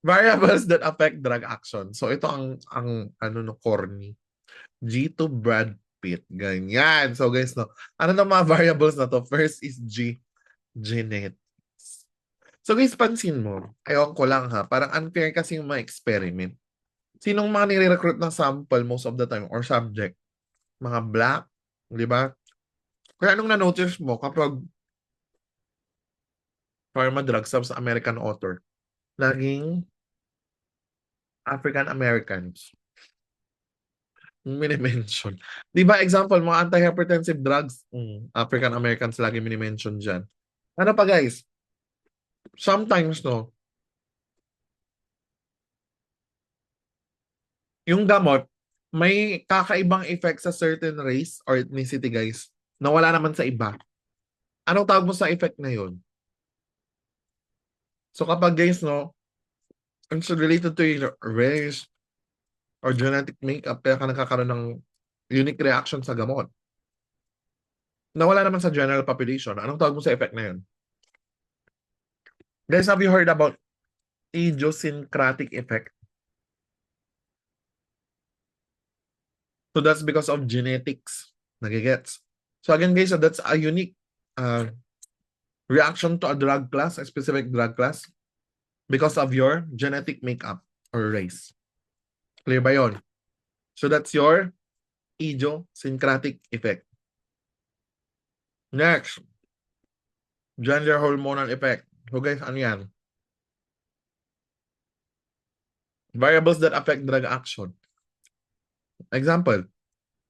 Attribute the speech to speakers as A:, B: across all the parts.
A: Variables that affect drug action. So ito ang ano no corny. G to Brad Pitt. Ganyan. So guys, no. Ano na mga variables na to? First is G, genetics. So guys, pansin mo. Ewan ko lang ha. Parang unfair kasi yung mga experiment. Sinong mga nire-recruit ng sample most of the time or subject? Mga black, di ba? Kaya anong na-notice mo kapag pharma drug subs American author? Laging African Americans. Mini-mention. Di ba, example, mga antihypertensive drugs, African Americans lagi mini-mention dyan. Ano pa guys? Sometimes, no, yung gamot, may kakaibang effect sa certain race or ethnicity guys na wala naman sa iba. Anong tawag mo sa effect na yun? So kapag guys, no, it's related to your race or genetic makeup, kaya ka nakakaroon ng unique reaction sa gamot na wala naman sa general population. Anong tawag mo sa effect na yun? Guys, have you heard about idiosyncratic effect? So that's because of genetics. Nagigets? So again guys, so that's a unique reaction to a drug class, a specific drug class, because of your genetic makeup or race. Clear ba yun? So that's your idiosyncratic effect. Next, gender hormonal effect. So guys, ano yan? Variables that affect drug action. Example,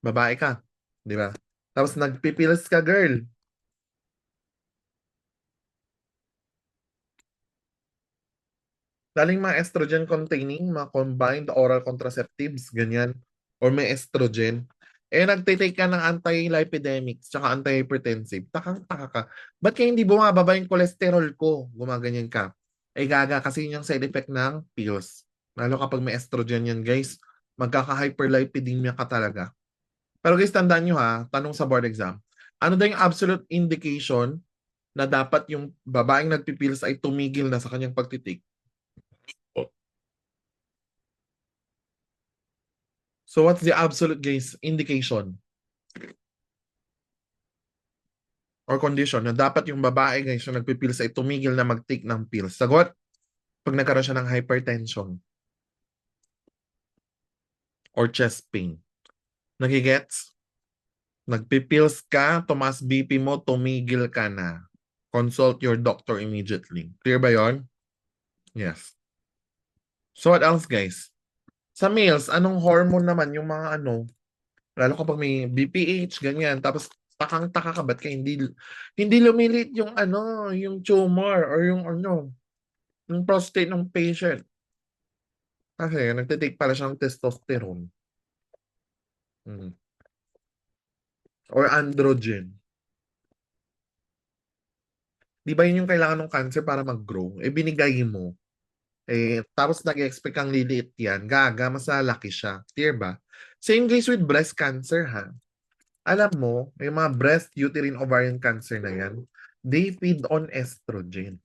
A: babae ka, di ba? Tapos nagpipilis ka, girl. Daling mga estrogen containing, mga combined oral contraceptives, ganyan, or may estrogen, nagtitake ka ng anti-lipidemics tsaka antihypertensive, takang-taka ka. Ba't kaya hindi bumababa yung cholesterol ko? Gumaganyan ka. Gaga kasi yun yung side effect ng pills. Lalo kapag may estrogen yan, guys, magkaka-hyperlipidemia ka talaga. Pero guys, tandaan nyo ha, tanong sa board exam, ano daw yung absolute indication na dapat yung babaeng nagpipills ay tumigil na sa kanyang pagtitik? So what's the absolute guys indication or condition na dapat yung babae guys na nagpipills ay tumigil na mag-take ng pills? Sagot, pag nagkaroon siya ng hypertension or chest pain. Nagigets? Nagpipills ka, tumaas BP mo, tumigil ka na. Consult your doctor immediately. Clear ba yon? Yes. So what else guys? Sa males, anong hormone naman yung mga ano, lalo kapag may BPH, ganyan, tapos takang-taka ka, ba't ka hindi lumilit yung ano, yung tumor or yung ano, yung prostate ng patient. Kasi nagtitake pala siya ng testosterone. Or androgen. Di ba yun yung kailangan ng cancer para mag-grow? Binigay mo. Tapos nag-expect kang liliit yan. Gaga, mas lalaki siya. Clear ba? Same case with breast cancer, ha? Alam mo, yung mga breast, uterine, ovarian cancer na yan, they feed on estrogen.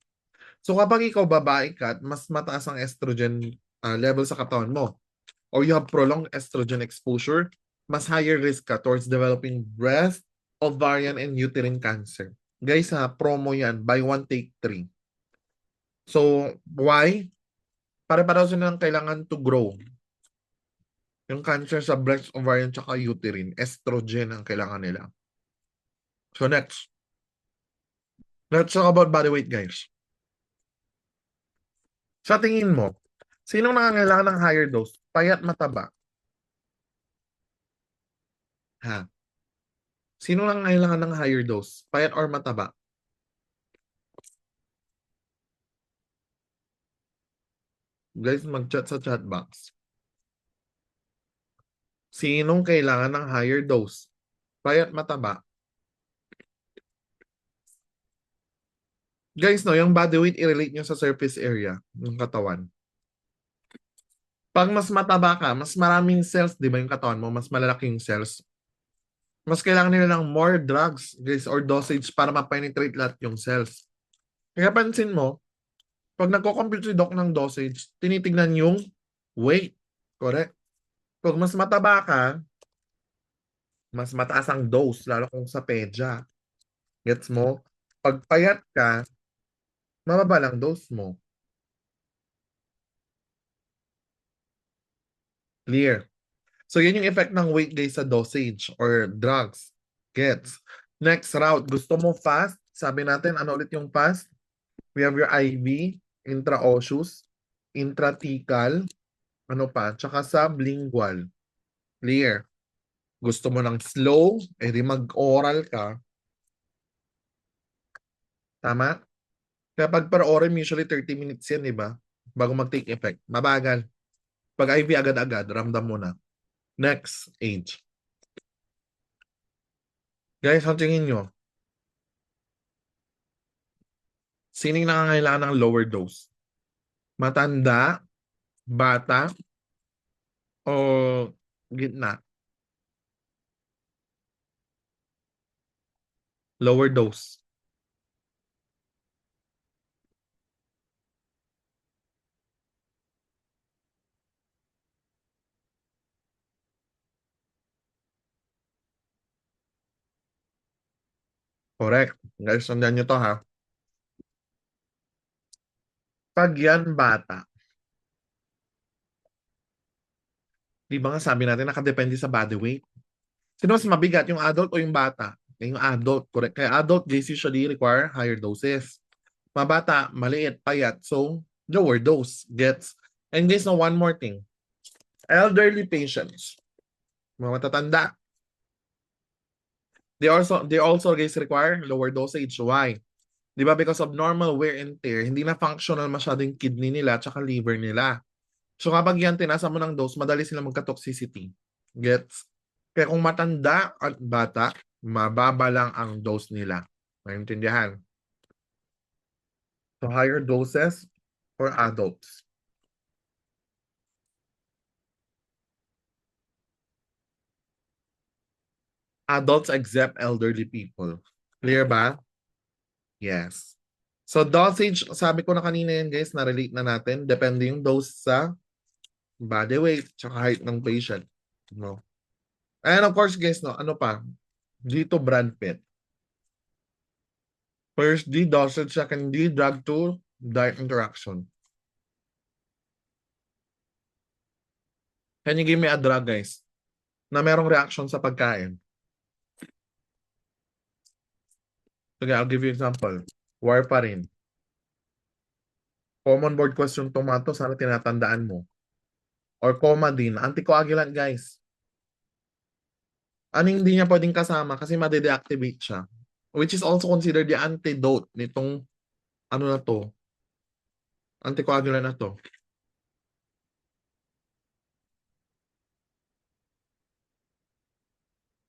A: So kapag ikaw babae ka at mas mataas ang estrogen level sa katawan mo, or you have prolonged estrogen exposure, mas higher risk ka towards developing breast, ovarian, and uterine cancer. Guys ha, promo yan. Buy one, take three. So, why? Pare-pareho sila ng kailangan to grow. Yung cancer sa breast, ovarian, tsaka uterine, estrogen ang kailangan nila. So next, let's talk about body weight, guys. Sa tingin mo, sino nangangailangan ng higher dose? Payat mataba? Ha? Sino nangangailangan ng higher dose? Payat or mataba? Guys, mag-chat sa chat box. Sinong kailangan ng higher dose? Payat mataba? Guys, no, yung body weight, i-relate nyo sa surface area ng katawan. Pag mas mataba ka, mas maraming cells, di ba yung katawan mo, mas malalaking cells. mas kailangan nila ng more drugs, guys, or dosage para ma-penetrate lahat yung cells. Kaya pansin mo, pag nagko-compute si doc ng dosage, tinitignan yung weight. Correct? Pag mas mataba ka, mas mataas ang dose, lalo kung sa pedya. Gets mo? Pag payat ka, mababa lang dose mo. Clear? So, yun yung effect ng weight guys sa dosage or drugs. Gets? Next route, gusto mo fast? Sabi natin, ano ulit yung fast? We have your IV, intraosseous, intrathecal, ano pa, tsaka sublingual. Clear? Gusto mo ng slow, edi mag-oral ka. Tama? Kaya pag per oral, usually 30 minutes yan, di ba? Bago mag-take effect. Mabagal. Pag IV agad-agad, ramdam mo na. Next, age. Guys, ang tingin nyo, sining nangangailangan ng lower dose? Matanda, bata, o gitna? Lower dose. Correct. Guys, sundan nyo to ha. Pag yan bata, di ba nga sabi natin nakadepende sa body weight? Sino mas mabigat, yung adult o yung bata? Yung adult, correct. Kaya adult gays usually require higher doses. Mabata, maliit, payat. So, lower dose gets. And guys, no, one more thing. Elderly patients, mga matatanda, they also guys require lower dosage. Why? Di ba? Because of normal wear and tear, hindi na functional masyado yung kidney nila at liver nila. So kapag yan tinasa mo ng dose, madali sila magka-toxicity. Gets? Kaya kung matanda at bata, mababa lang ang dose nila. Maintindihan? So higher doses for adults. Adults except elderly people. Clear ba? Yes. So dosage, sabi ko na kanina yan guys, na-relate na natin. Depende yung dose sa body weight tsaka height ng patient. No? And of course guys, no, ano pa? Dito Brad Pitt. First D, dosage. Second D, drug to diet interaction. Can you give me a drug guys na merong reaction sa pagkain? Sige, I'll give you example. Warfarin. Common board question tomato, sana tinatandaan mo. Or Comadin, anticoagulant guys. Ano hindi niya pwedeng kasama kasi made-deactivate siya. Which is also considered the antidote nitong ano na to, anticoagulant na to.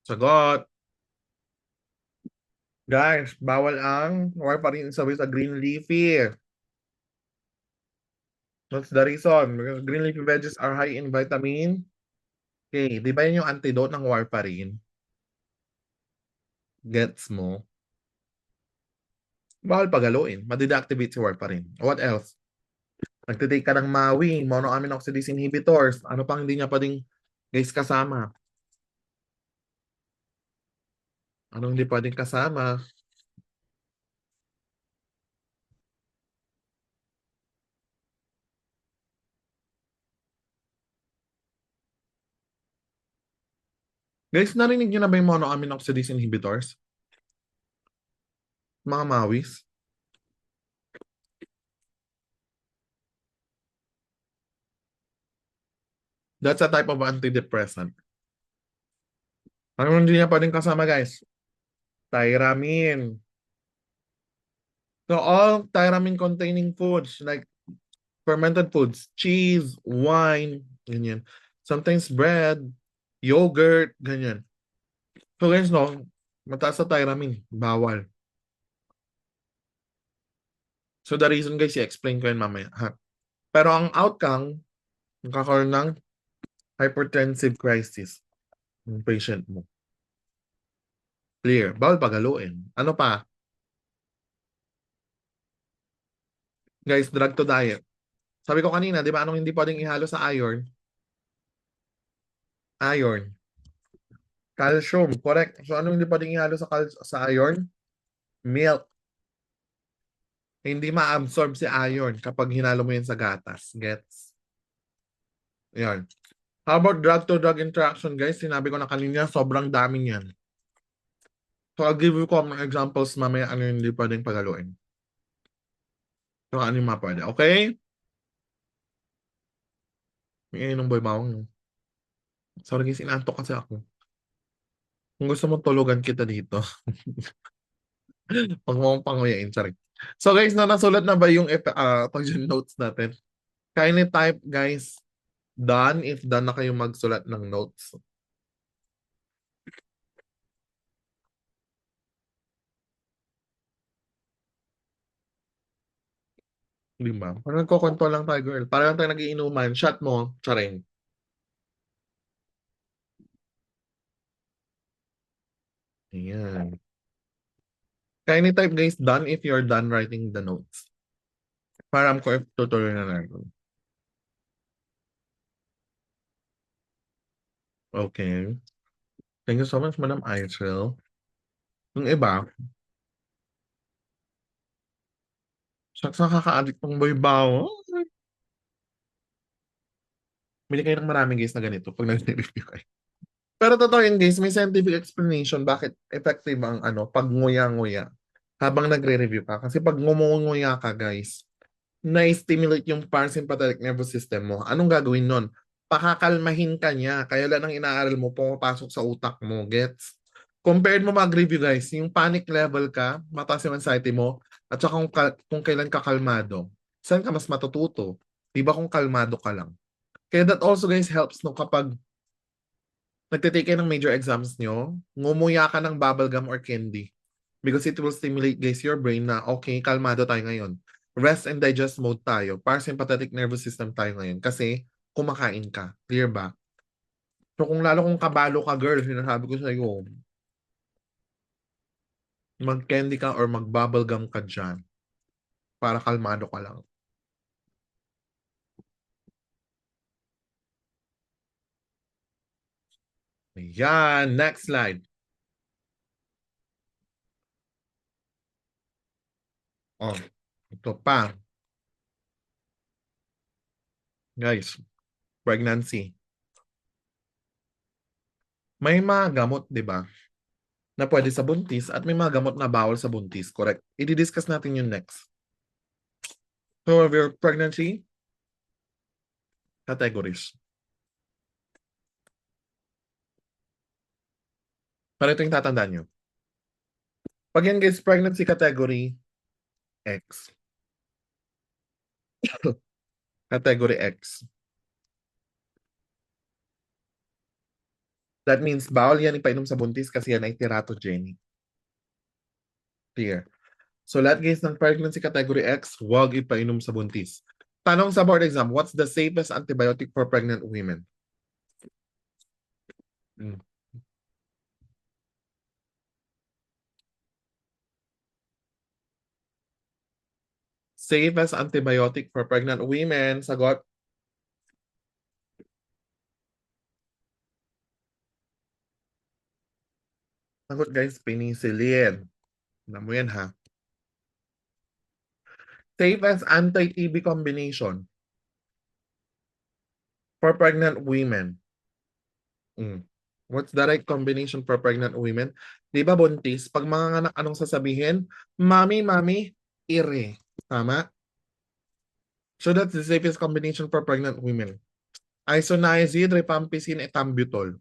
A: Sagot. Guys, bawal ang warfarin sabi sa green leafy. That's the reason. Because green leafy veggies are high in vitamin K. Di ba yun yung antidote ng warfarin? Gets mo? Bawal pagaluin. Madi-deactivate si warfarin. What else? Nagtitake ka ng MAWI, monoamine oxidase inhibitors. Ano pang hindi niya pwedeng guys kasama? Anong hindi pwedeng kasama? Guys, narinig niyo na ba yung monoamine oxidase inhibitors? Mga MAWIs? That's a type of antidepressant. Ano hindi niya pwedeng kasama, guys? Tyramine. So all tyramine containing foods like fermented foods, cheese, wine, ganyan. Sometimes bread, yogurt, ganyan. So guys, no, mataas sa tyramine, bawal. So the reason guys, i-explain ko yun mamaya. Ha? Pero ang outcome, magkakaroon ng hypertensive crisis ng patient mo. Clear. Bawal pagaluin. Ano pa? Guys, drug to diet. Sabi ko kanina, di ba anong hindi pwedeng ihalo sa iron? Iron. Calcium. Correct. So anong hindi pwedeng ihalo sa iron? Milk. Hindi ma-absorb si iron kapag hinalo mo yan sa gatas. Gets? Yan. How about drug-to-drug interaction, guys? Sinabi ko na kanina, sobrang dami yan. So, I'll give you common examples mamaya ano yung hindi pwedeng pagaluin. So, ano yung mga pwede. Okay? May ng boy bawang. Sorry guys, inantok kasi ako. Kung gusto mo tulugan kita dito, huwag mo akong panguyain. Sorry. So guys, nasulat na ba yung pag yung notes natin? Kindly type, guys, done if done na kayo magsulat ng notes. Di ba? Parang nagkukwento lang tayo, girl. Parang tayo nagiinuman. Shot mo, charing. Ayan. Kindly type, guys, done if you're done writing the notes. Para ko if tutuloy na natin. Okay. Thank you so much, Madam Aisel. Yung iba, saks nakaka-addict tong boy-baw. Bili kayo ng maraming guys na ganito pag nag-review kayo. Pero totoo yun guys, may scientific explanation bakit effective ang pag nguya-nguya habang nagre-review ka. Kasi pag ngumunguya ka guys, na-stimulate yung parasympathetic nervous system mo. Anong gagawin nun? Pakakalmahin ka niya. Kaya lang ang inaaral mo, pumapasok sa utak mo. Gets? Compared mo mag-review guys, yung panic level ka, mataas yung anxiety mo, at saka kung kailan ka kalmado, saan ka mas matututo? Di ba kung kalmado ka lang? Kaya that also guys helps no kapag nagtitake kayo ng major exams nyo, ngumuya ka ng bubblegum or candy. Because it will stimulate guys your brain na okay, kalmado tayo ngayon. Rest and digest mode tayo. Parasympathetic nervous system tayo ngayon. Kasi kumakain ka. Clear ba? So kung lalo kung kabalo ka girl, sinasabi ko sa'yo, mag-candy ka or mag-bubblegum ka dyan para kalmado ka lang. Ayan. Next slide. Oh, ito pa. Guys, pregnancy. May mga gamot, di ba? Na pwede sa buntis at may mga gamot na bawal sa buntis. Correct. I-discuss natin yung next. So, of your pregnancy categories. Pero ito yung tatandaan nyo. Pag yan guys, pregnancy category X. Category X. That means bawal yan ipainom sa buntis kasi yan ay teratogenic. Clear. So lahat guys ng pregnancy category X, huwag ipainom sa buntis. Tanong sa board exam, what's the safest antibiotic for pregnant women? Hmm. Safest antibiotic for pregnant women, sagot. Sagot guys, penicillin. Alam mo yan ha. Safest anti-TB combination for pregnant women. What's the right combination for pregnant women? Di ba buntis? Pag mga anak, anong sasabihin? Mami, mami, ire. Tama? So that's the safest combination for pregnant women. Isoniazid, rifampicin, ethambutol.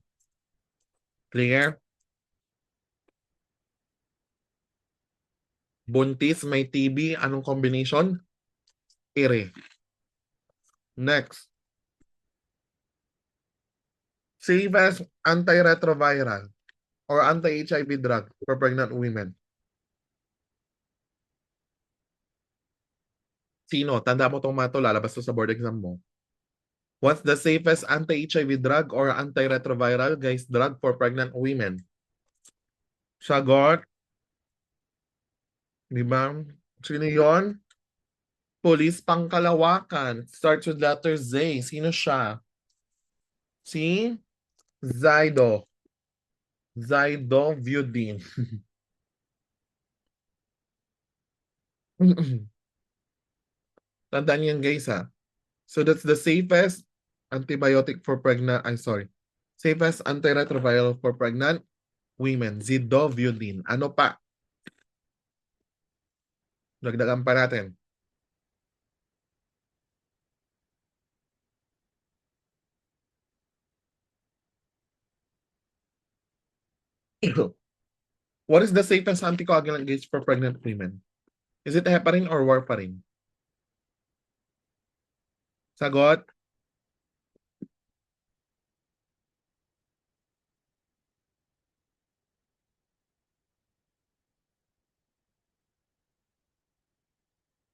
A: Clear? Buntis, may TB, anong combination? Ire. Next. Safest antiretroviral or anti-HIV drug for pregnant women. Sino? Tanda mo itong mato, lalabas to sa board exam mo. What's the safest anti-HIV drug or antiretroviral, guys, drug for pregnant women? Sagot, di ba? Sino yon? Police Pangkalawakan. Starts with letter Z. Sino siya? Si Zaido. Zaido Vyudin. Tandaan yan guys ha. So that's the safest antibiotic for pregnant, I'm sorry. Safest antiretroviral for pregnant women. Zidovudin. Ano pa? Dagdagan pa natin. What is the safest anticoagulant gauge for pregnant women? Is it heparin or warfarin? Sagot.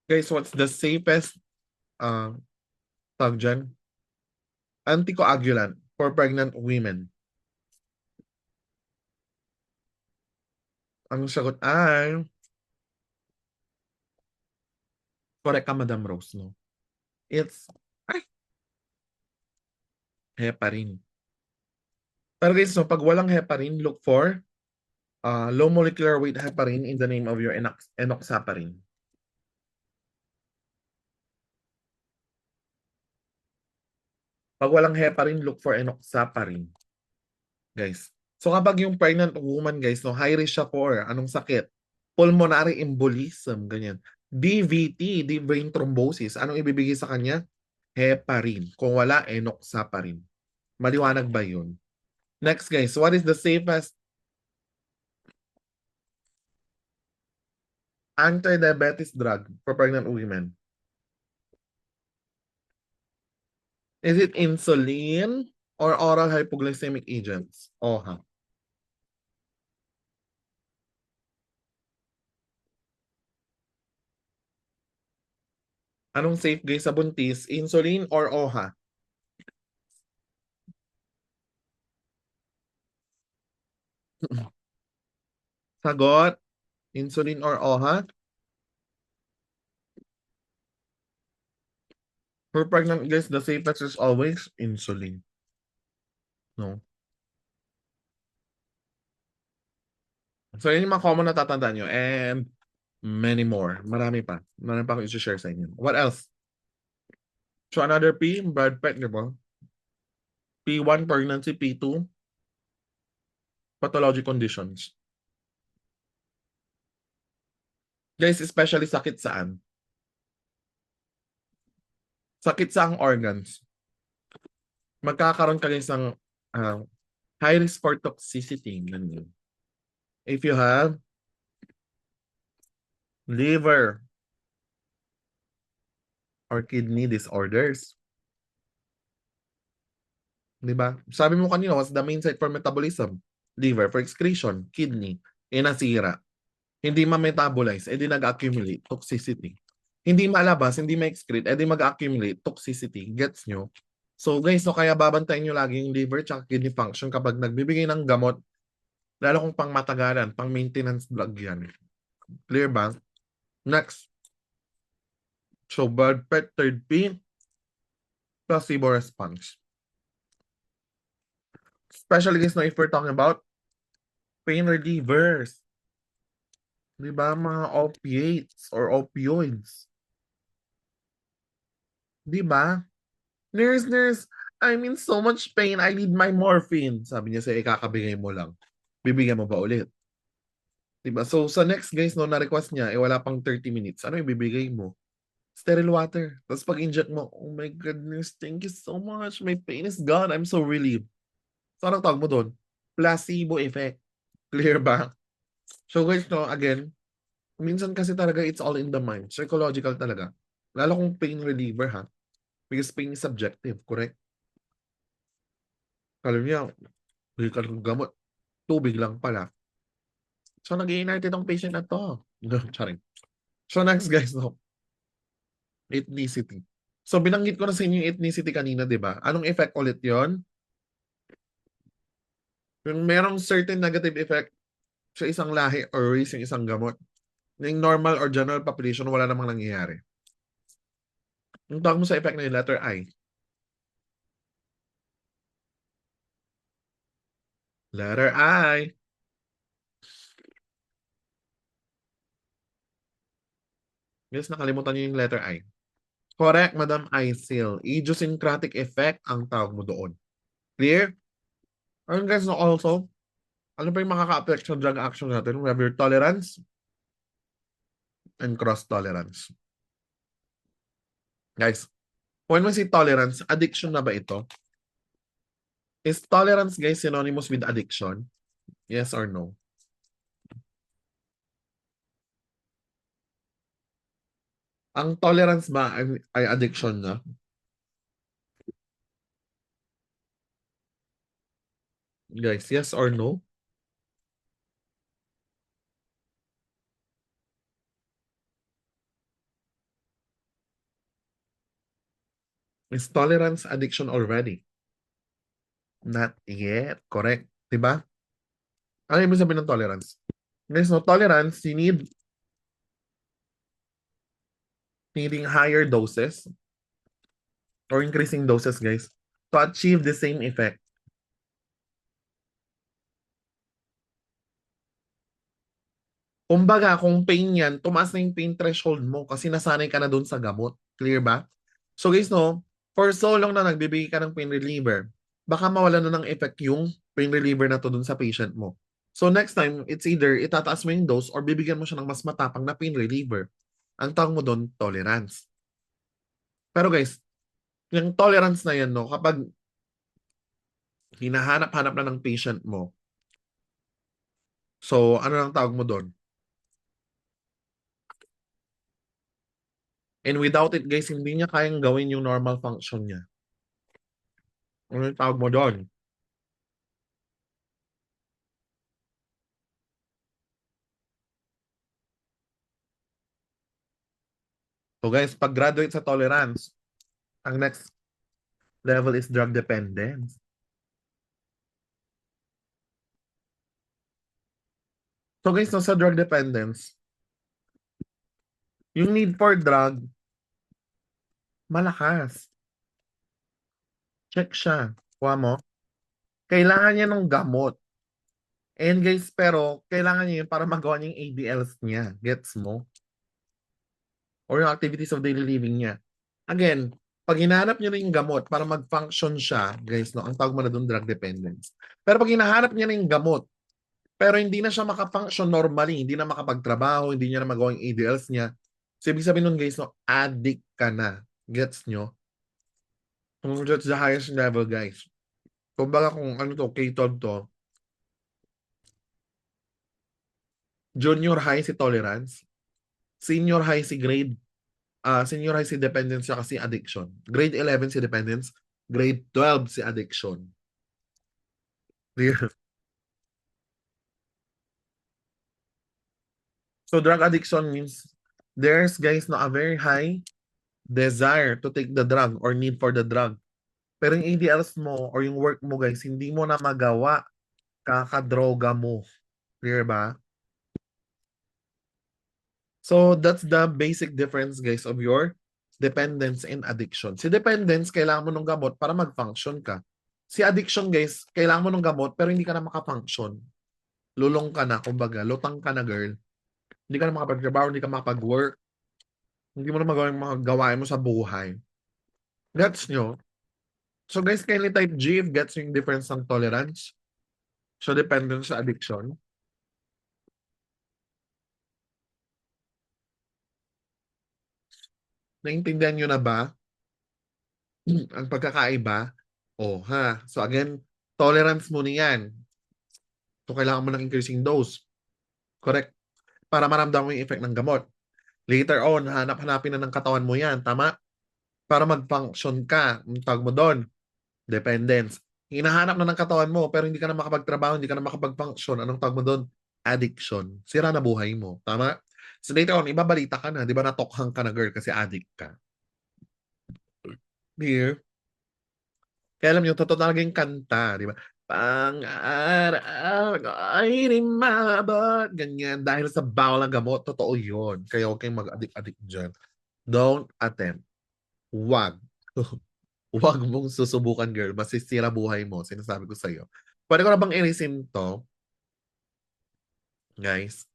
A: Guys, what's the safest uh, tawag dyan? Anticoagulant for pregnant women? Ang sagot ay correct ka, Madam Rose, no? It's ay, heparin. Pero guys, so pag walang heparin, look for low molecular weight heparin in the name of your enoxaparin. Pag walang heparin, look for enoxaparin. Guys. So kapag yung pregnant woman, guys, no, high risk siya for anong sakit? Pulmonary embolism, ganyan. DVT, deep vein thrombosis. Anong ibibigay sa kanya? Heparin. Kung wala, enoxaparin. Maliwanag ba yun? Next, guys, what is the safest anti-diabetes drug for pregnant women? Is it insulin or oral hypoglycemic agents? OHA. Anong safe guys sa buntis? Insulin or OHA? Sagot, insulin or OHA? For pregnant guys, the safest is always insulin. No? So, yun yung mga common na tatandaan nyo. And many more. Marami pa. Marami pa akong i-share sa inyo. What else? So, another P, blood pet, di ba? P1, pregnancy. P2, pathology conditions. Guys, especially sakit saan? Sakit sa ang organs. Magkakaroon ka guys ng high risk for toxicity. Ganyan. If you have liver or kidney disorders. Di ba? Sabi mo kanina, what's the main site for metabolism? Liver for excretion, kidney, nasira. Hindi ma-metabolize, edi nag-accumulate toxicity. Hindi malabas, hindi ma-excrete, edi mag-accumulate toxicity. Gets nyo? So guys, so kaya babantayan nyo lagi yung liver tsaka kidney function kapag nagbibigay ng gamot, lalo kung pang matagalan, pang maintenance drug yan. Clear ba? Next. So blood pet, third P, placebo response. Especially guys, no, if we're talking about pain relievers. Di ba? Mga opiates or opioids. Di ba? Nurse, I'm in so much pain. I need my morphine. Sabi niya sa'yo, ikakabigay mo lang. Bibigyan mo ba ulit? Diba? So, sa next guys, no, na-request niya, wala pang 30 minutes. Ano ibibigay mo? Sterile water. Tapos pag-inject mo, oh my goodness, thank you so much. My pain is gone. I'm so relieved. So, anong tawag mo doon? Placebo effect. Clear ba? So, guys, no, again, minsan kasi talaga it's all in the mind. Psychological talaga. Lalo kung pain reliever, ha? Because pain is subjective, correct? Alam niya, bigay ka ng gamot. Tubig lang pala. So, nag-i-inert itong patient na to. Charing. So, next guys, no? Ethnicity. So, binanggit ko na sa inyo yung ethnicity kanina, di ba? Anong effect ulit yon? Yung merong certain negative effect sa isang lahi or race yung isang gamot. Yung normal or general population, wala namang nangyayari. Yung tawag mo sa effect na yung letter I. Letter I. Yes, nakalimutan niyo yung letter I. Correct, Madam Isil. Idiosyncratic effect ang tawag mo doon. Clear? And guys, no, also, ano pa yung makaka-affect sa drug action natin? We have your tolerance and cross-tolerance. Guys, when we say tolerance, addiction na ba ito? Is tolerance, guys, synonymous with addiction? Yes or no? Ang tolerance ba ay addiction na? Guys, yes or no? Is tolerance addiction already? Not yet. Correct. Diba? Ano ibig sabihin ng tolerance? Guys, no, tolerance, you needing higher doses or increasing doses, guys, to achieve the same effect. Kumbaga, kung pain yan, tumaas na yung pain threshold mo kasi nasanay ka na dun sa gamot. Clear ba? So guys, no, for so long na nagbibigay ka ng pain reliever, baka mawala na ng effect yung pain reliever na to dun sa patient mo. So next time, it's either itataas mo yung dose or bibigyan mo siya ng mas matapang na pain reliever. Ang tawag mo doon, tolerance. Pero guys, yung tolerance na yan, no, kapag hinahanap-hanap na ng patient mo, so ano ang tawag mo doon? And without it, guys, hindi niya kayang gawin yung normal function niya. Ano yung tawag mo doon? So guys, pag graduate sa tolerance, ang next level is drug dependence. So guys, no, sa drug dependence, yung need for drug, malakas. Check siya. Kuha mo. Kailangan niya ng gamot. And guys, pero kailangan niya yun para magawa niya yung ADLs niya. Gets mo? Or yung activities of daily living niya. Again, pag hinahanap niya na yung gamot para mag-function siya, guys, no, ang tawag mo na doon drug dependence. Pero pag hinahanap niya na yung gamot, pero hindi na siya makafunction normally, hindi na makapagtrabaho, hindi niya na magawa yung ADLs niya, so ibig sabihin nun, guys, no, addict ka na. Gets nyo? Kung that's the highest level, guys. Kumbaga kung ano to, K-12 to, junior high si tolerance, senior high si grade, senior high si dependence siya kasi addiction. Grade 11 si dependence, grade 12 si addiction. Clear? So drug addiction means there's, guys, no, a very high desire to take the drug or need for the drug. Pero yung ADLs mo or yung work mo, guys, hindi mo na magawa, kakadroga mo. Clear ba? So that's the basic difference, guys, of your dependence and addiction. Si dependence, kailangan mo ng gamot para mag-function ka. Si addiction, guys, kailangan mo ng gamot pero hindi ka na makafunction. Lulong ka na, kumbaga, lutang ka na, girl. Hindi ka na makapag-trabaho, hindi ka makapag-work. Hindi mo na magawa yung mga gawain mo sa buhay. Gets nyo? So guys, kindly type G if gets yung difference ng tolerance. So dependence sa addiction. Naintindihan nyo na ba ang pagkakaiba? Oh, ha. So again, tolerance mo niyan. So kailangan mo ng increasing dose. Correct? Para maramdaman mo yung effect ng gamot. Later on, hanap-hanapin na ng katawan mo yan. Tama? Para mag-function ka. Ang tawag mo doon, dependence. Hinahanap na ng katawan mo pero hindi ka na makapagtrabaho, hindi ka na makapag-function. Anong tawag mo doon? Addiction. Sira na buhay mo. Tama? So later on, ibabalita ka na. Di ba natokhang ka na, girl, kasi addict ka. Dear. Kaya alam niyo, totoo talaga yung kanta, di ba? Pang-araw ko ay di maabot. Ganyan. Dahil sa bawal ng gamot, totoo yun. Kaya huwag kayong mag-adik-adik dyan. Don't attempt. Wag. Wag mong susubukan, girl. Masisira buhay mo. Sinasabi ko sa'yo. Pwede ko na bang irisin to? Guys.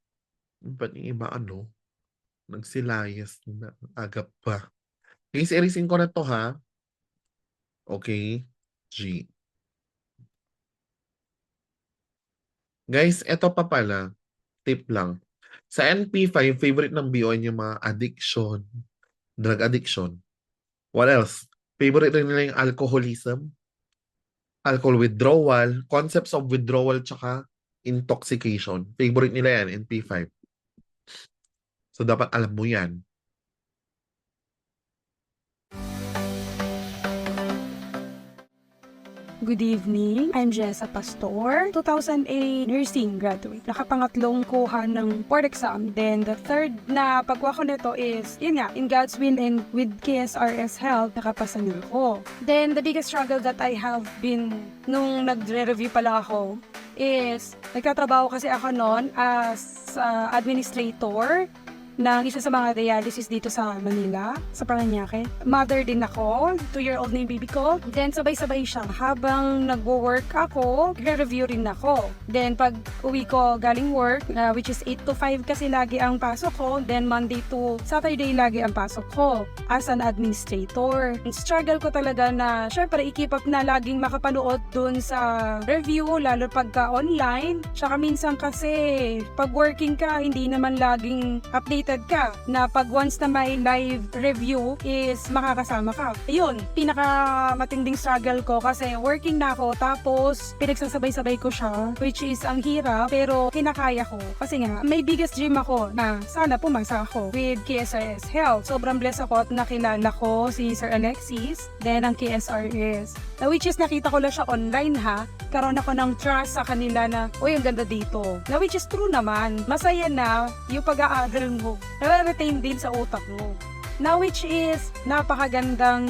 A: Ba't yung iba ano? Nagsilayas na. Agap pa. Guys, irisin ko na to ha. Okay. G. Guys, eto pa pala. Tip lang. Sa NP5, favorite ng BON yung mga addiction, drug addiction. What else? Favorite rin nila yung alcoholism, alcohol withdrawal, concepts of withdrawal, tsaka intoxication. Favorite nila yan, NP5. So, dapat alam mo yan.
B: Good evening. I'm Jessa Pastor, 2008 nursing graduate. Nakapangatlong kuha ng board exam. Then the third na pagkuha ko nito is, yun nga, in God's will and with KSRS help, nakapasa niyo ako. Then the biggest struggle that I have been nung nagre-review pala ako is, nagtatrabaho kasi ako noon as administrator ng isa sa mga dialysis dito sa Manila, sa Paranaque. Mother din ako, 2-year-old na yung baby ko. Then sabay-sabay siya. Habang nagwo-work ako, re-review rin ako. Then pag uwi ko galing work, which is 8 to 5 kasi lagi ang pasok ko. Then Monday to Saturday lagi ang pasok ko as an administrator. Struggle ko talaga na syempre i-keep up na laging makapanood dun sa review, lalo pagka online. Tsaka minsan kasi pag working ka, hindi naman laging updated ka na pag once na may live review is makakasama ka. Ayun, pinaka matinding struggle ko kasi working na ako tapos pinagsasabay-sabay ko siya, which is ang hirap pero kinakaya ko kasi nga may biggest dream ako na sana pumasa ako with KSRS Health. Sobrang blessed ako at nakilala ko si Sir Alexis, then ang KSRS. Which is nakita ko lang siya online ha. Karoon ako ng trust sa kanila na, uy, ang ganda dito. Na which is true naman. Masaya na yung pag-aaral mo. Nare-retain din sa utak mo. Now which is napakagandang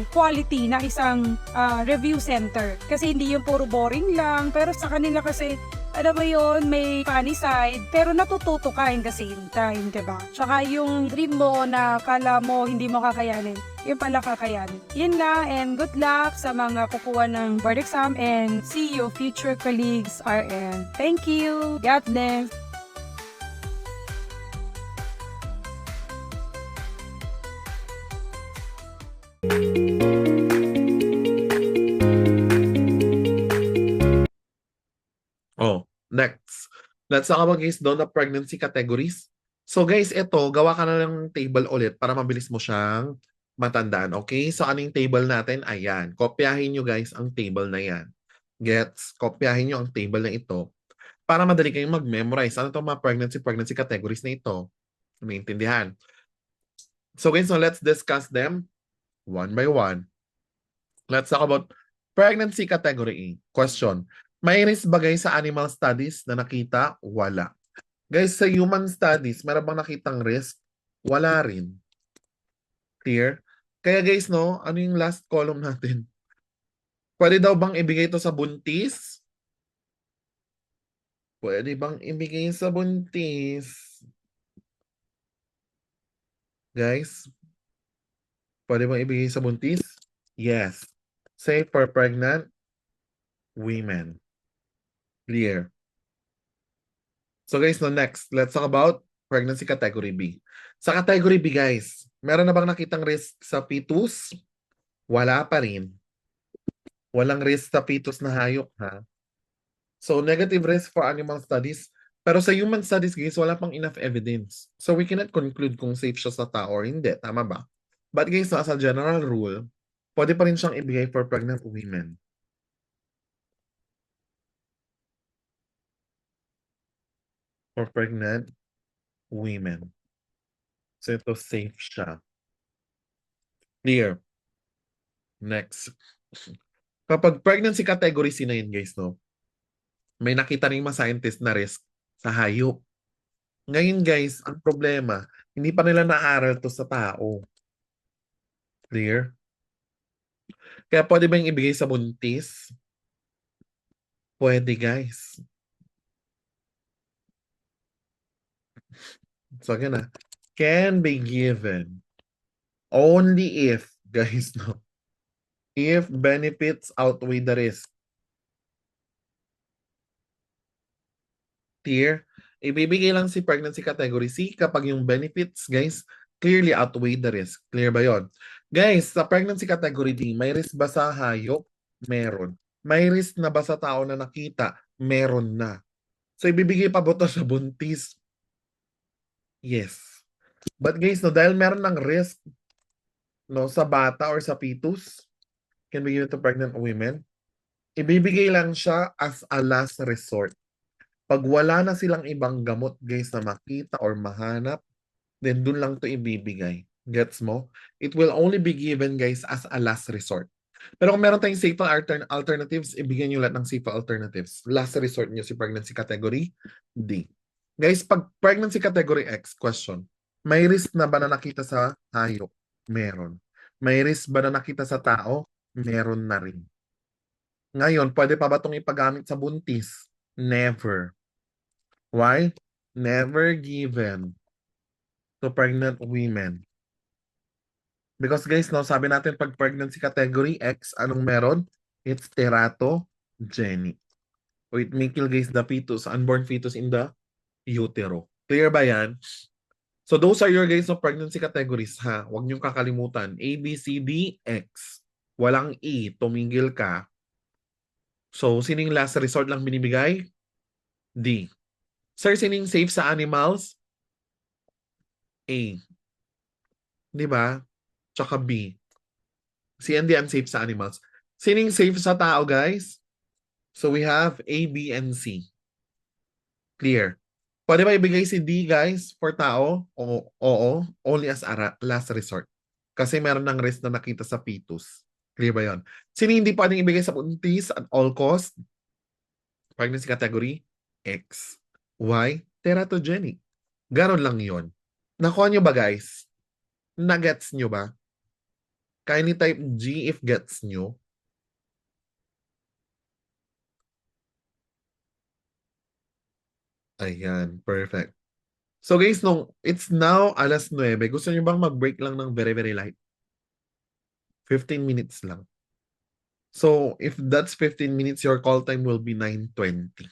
B: quality na isang review center. Kasi hindi yung puro boring lang. Pero sa kanila kasi, alam mo yun, may funny side. Pero natututo ka in the same time, diba? Tsaka yung dream mo na kala mo hindi mo kakayanin, yung pala kakayanin. Yun lang, and good luck sa mga kukuha ng board exam and see you future colleagues RN. Thank you. God bless.
A: Oh, next. Let's talk about guys doon na pregnancy categories. So guys, ito, gawa ka na ng table ulit para mabilis mo siyang matandaan. Okay? So ano yung table natin? Ayan. Kopyahin nyo guys ang table na yan. Gets? Kopyahin nyo ang table na ito para madali kayong mag-memorize. Ano itong mga pregnancy categories na ito? Maintindihan. So guys, so let's discuss them one by one. Let's talk about pregnancy category A. Question. May risk ba guys sa animal studies na nakita? Wala. Guys, sa human studies, meron bang nakitang risk? Wala rin. Clear? Kaya guys, no, ano yung last column natin? Pwede daw bang ibigay ito sa buntis? Pwede bang ibigay sa buntis? Guys, pwede bang ibigay sa buntis? Yes. Say for pregnant women. Clear. So guys, no, next, let's talk about pregnancy category B. Sa category B guys, meron na bang nakitang risk sa fetus? Wala pa rin. Walang risk sa fetus na hayop ha. So negative risk for animal studies. Pero sa human studies guys, wala pang enough evidence. So we cannot conclude kung safe siya sa tao or hindi. Tama ba? But guys, as a general rule, pwede pa rin siyang ibigay for pregnant women. For pregnant women. So ito safe siya. Clear. Next. Kapag pregnancy category C na yun guys, no? May nakita rin mga scientist na risk sa hayop. Ngayon guys, ang problema, hindi pa nila naaral to sa tao. Clear? Kaya pwede ba yung ibigay sa buntis? Pwede, guys. So, again na. Can be given only if, guys, no? If benefits outweigh the risk. Tier, ibibigay lang si pregnancy category C kapag yung benefits, guys, clearly outweigh the risk. Clear ba yon? Guys, sa pregnancy category D, may risk ba sa hayop? Meron. May risk na ba sa tao na nakita? Meron na. So, ibibigay pa ba ito sa buntis? Yes. But guys, no, dahil meron ng risk no, sa bata or sa fetus, can be given to pregnant women, ibibigay lang siya as a last resort. Pag wala na silang ibang gamot, guys, na makita or mahanap, then dun lang to ibibigay. Gets mo? It will only be given, guys, as a last resort. Pero kung meron tayong safe alternatives, ibigyan nyo lahat ng safe alternatives. Last resort nyo si pregnancy category D. Guys, pag pregnancy category X, question, may risk na ba na nakita sa hayop? Meron. May risk ba na nakita sa tao? Meron na rin. Ngayon, pwede pa ba itong ipagamit sa buntis? Never. Why? Never given to pregnant women. Because guys, no, sabi natin pag pregnancy category X, anong meron? It's teratogenic. So it may kill, guys, the fetus, unborn fetus in the utero. Clear ba yan? So those are your, guys, no, pregnancy categories, ha? Huwag niyong kakalimutan. A, B, C, D, X. Walang E. Tumigil ka. So, sining last resort lang binibigay? D. Sir, sining safe sa animals? A. Di ba? Tsaka B. C and D unsafe sa animals. Sining safe sa tao, guys? So we have A, B, and C. Clear. Pwede ba ibigay si D, guys, for tao? Oo. Only as a last resort. Kasi meron ng risk na nakita sa fetus. Clear ba yun? Sino hindi pwedeng ibigay sa buntis at all cost? Pregnancy category? X. Y? Teratogenic. Ganon lang yun. Nakuha nyo ba, guys? Nagets nyo ba? Kindly type G if gets nyo. Ayan, perfect. So guys, it's now 9:00. Gusto nyo bang mag-break lang ng very, very light? 15 minutes lang. So, if that's 15 minutes, your call time will be 9:20.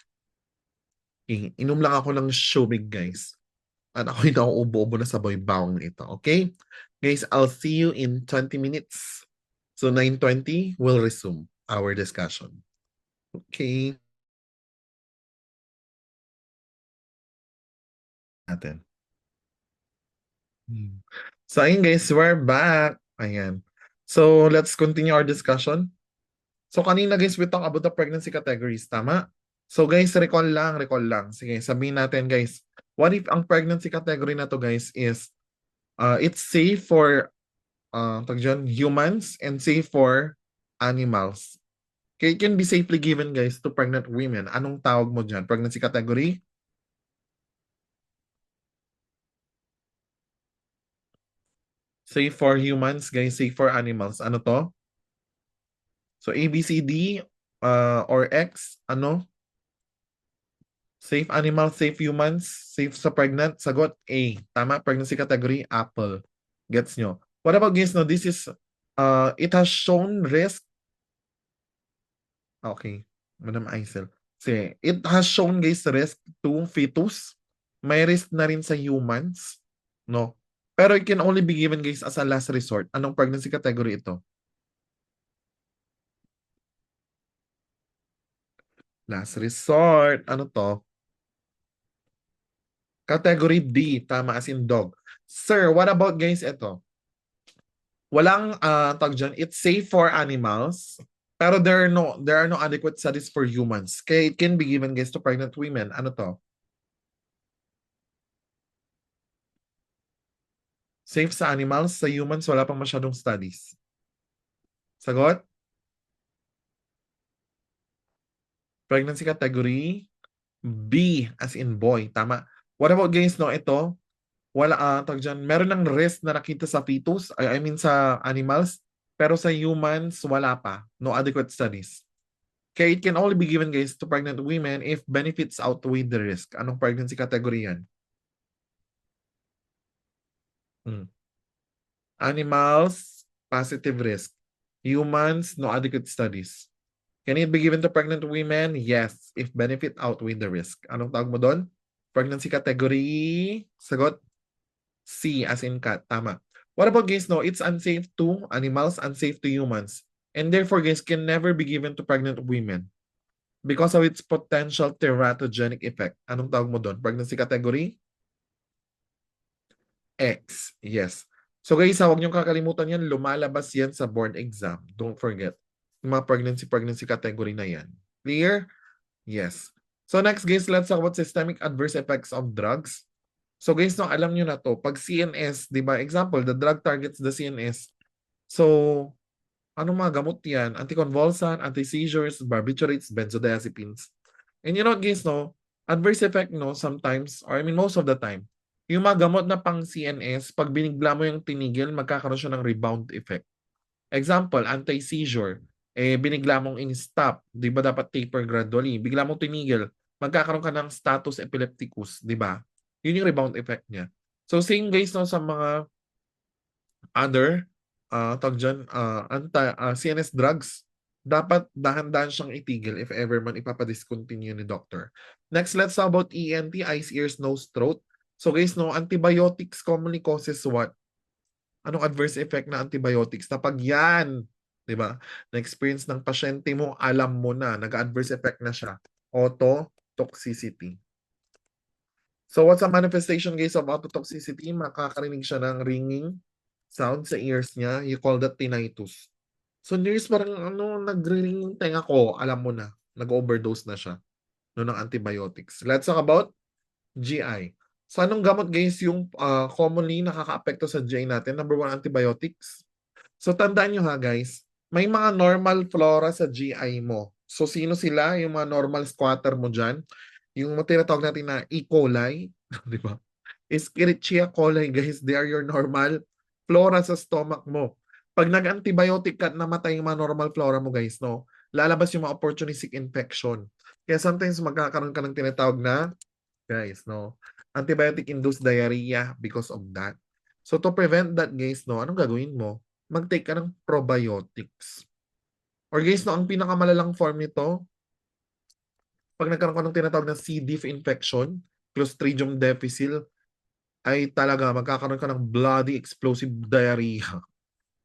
A: Inom lang ako ng Shubig, guys. At ako'y nauubo-ubo na sa boy bawang ito. Okay? Guys, I'll see you in 20 minutes. So, 9:20, we'll resume our discussion. Okay? Natin. So, ayun guys, we're back. Ayan. So, let's continue our discussion. So, kanina guys, we talk about the pregnancy categories. Tama? So, guys, recall lang, recall lang. Sige, sabihin natin, guys. What if ang pregnancy category na to, guys, is it's safe for humans and safe for animals. Okay, it can be safely given, guys, to pregnant women. Anong tawag mo dyan? Pregnancy category? Safe for humans, guys, safe for animals. Ano to? So, A, B, C, D, or X, ano? Safe animals, safe humans, safe sa pregnant. Sagot A. Tama, pregnancy category, apple. Gets nyo? What about guys, no? This is, it has shown risk. Okay, Madam Aisel. Sige, it has shown, guys, risk to fetus. May risk na rin sa humans. No? Pero it can only be given, guys, as a last resort. Anong pregnancy category ito? Last resort. Ano to? Category D. Tama, as in dog. Sir, what about, guys, ito? Walang tag dyan. It's safe for animals. Pero there are no adequate studies for humans. Kaya it can be given, guys, to pregnant women. Ano to? Safe sa animals, sa humans, wala pang masyadong studies. Sagot? Pregnancy category B, as in boy. Tama. What about, guys, no? Ito, wala, tag dyan, meron ng risk na nakita sa fetus, I mean sa animals, pero sa humans, wala pa. No adequate studies. Kaya it can only be given, guys, to pregnant women if benefits outweigh the risk. Anong pregnancy category yan? Animals, positive risk. Humans, no adequate studies. Can it be given to pregnant women? Yes, if benefit outweigh the risk. Anong tawag mo doon? Pregnancy category? Sagot? C, as in cat. Tama. What about, guys, no? It's unsafe to animals, unsafe to humans. And therefore, guys, can never be given to pregnant women because of its potential teratogenic effect. Anong tawag mo doon? Pregnancy category? X. Yes. So guys, huwag niyong kakalimutan yan. Lumalabas yan sa board exam. Don't forget. Yung mga pregnancy category na yan. Clear? Yes. So next, guys, let's talk about systemic adverse effects of drugs. So guys, no, alam niyo na to. Pag CNS, di ba? Example, the drug targets the CNS. So, ano mga gamot yan? Anticonvulsant, anti-seizures, barbiturates, benzodiazepines. And you know what, guys, no? Adverse effect, no, sometimes, or I mean most of the time, yung mga gamot na pang CNS, pag binigla mo yung tinigil, magkakaroon siya ng rebound effect. Example, anti-seizure, binigla mong in-stop, di ba dapat taper gradually, bigla mong tinigil, magkakaroon ka ng status epilepticus, di ba? Yun yung rebound effect niya. So same guys no, sa mga other CNS drugs, dapat dahan-dahan siyang itigil if ever man ipapadiscontinue ni doctor. Next, let's talk about ENT, eyes, ears, nose, throat. So guys, no, antibiotics commonly causes what? Anong adverse effect na antibiotics? Kapag yan, di ba, na-experience ng pasyente mo, alam mo na, nag-adverse effect na siya. Ototoxicity. So what's a manifestation, guys, of ototoxicity? Makakarinig siya ng ringing sound sa ears niya. You call that tinnitus. So nears parang nagre-ring yung tenga ko, alam mo na, nag-overdose na siya ng antibiotics. Let's talk about GI. So anong gamot, guys, yung commonly nakaka-apekto sa GI natin? Number 1, antibiotics. So tandaan nyo ha, guys, may mga normal flora sa GI mo. So sino sila? Yung mga normal squatter mo dyan. Yung tinatawag natin na E. coli, di ba? Escherichia coli, guys, they are your normal flora sa stomach mo. Pag nag-antibiotic ka at namatay yung mga normal flora mo, guys, no, lalabas yung mga opportunistic infection. Kaya sometimes magkakaroon ka ng tinatawag na, guys, no, antibiotic-induced diarrhea because of that. So to prevent that, guys, no, anong gagawin mo? Mag-take ka ng probiotics. Or guys, no, ang pinakamalalang form nito, pag nagkaroon ka ng tinatawag na C. diff infection, Clostridium difficile, ay talaga magkakaroon ka ng bloody explosive diarrhea.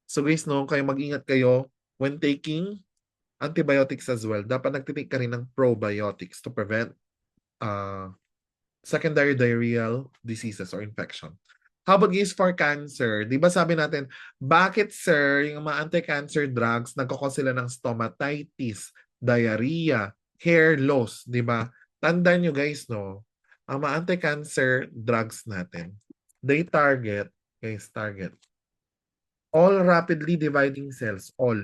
A: So guys, no, kaya mag-ingat kayo when taking antibiotics as well. Dapat nagtitake ka rin ng probiotics to prevent secondary diarrheal diseases or infection. How about guys for cancer? Di ba sabi natin, bakit sir, yung mga anti-cancer drugs, nagkakos sila ng stomatitis, diarrhea, hair loss, di ba? Tandaan nyo guys, no, ang mga anti-cancer drugs natin, they target, guys, target all rapidly dividing cells, all.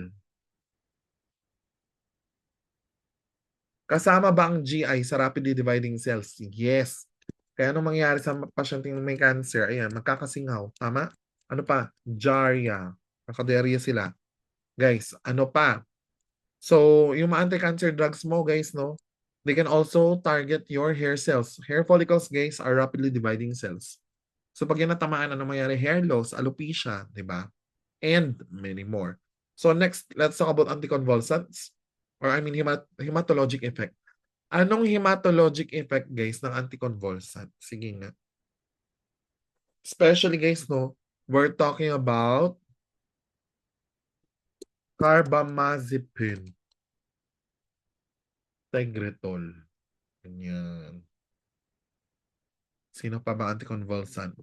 A: Kasama ba ang GI sa rapidly dividing cells? Yes. Kaya anong mangyayari sa pasyenteng may cancer? Ayan, magkakasingaw. Tama? Ano pa? Diarrhea. Nakadiarrhea sila. Guys, ano pa? So, yung mga anti-cancer drugs mo, guys, no? They can also target your hair cells. Hair follicles, guys, are rapidly dividing cells. So, pag yan natamaan, ano mangyayari? Hair loss, alopecia, di ba? And many more. So, next, let's talk about anticonvulsants. Or I mean, hematologic effect. Anong hematologic effect, guys, ng anticonvulsant? Sige nga. Especially, guys, no, we're talking about carbamazepine. Tegretol. Ganyan. Sino pa ba anticonvulsant?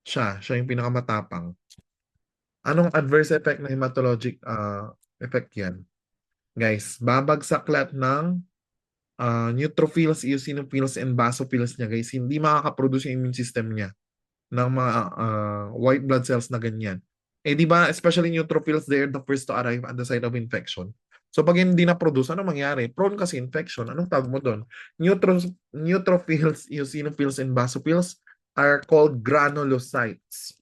A: Siya yung pinakamatapang. Anong adverse effect na hematologic effect yan? Guys, babagsak lahat ng neutrophils, eosinophils, and basophils niya, guys. Hindi makakaproduce yung immune system niya ng mga white blood cells na ganyan. Eh, di ba, especially neutrophils, they're the first to arrive at the site of infection. So, pag hindi na-produce, ano mangyari? Prone kasi infection. Anong tawag mo doon? Neutrophils, eosinophils, and basophils are called granulocytes.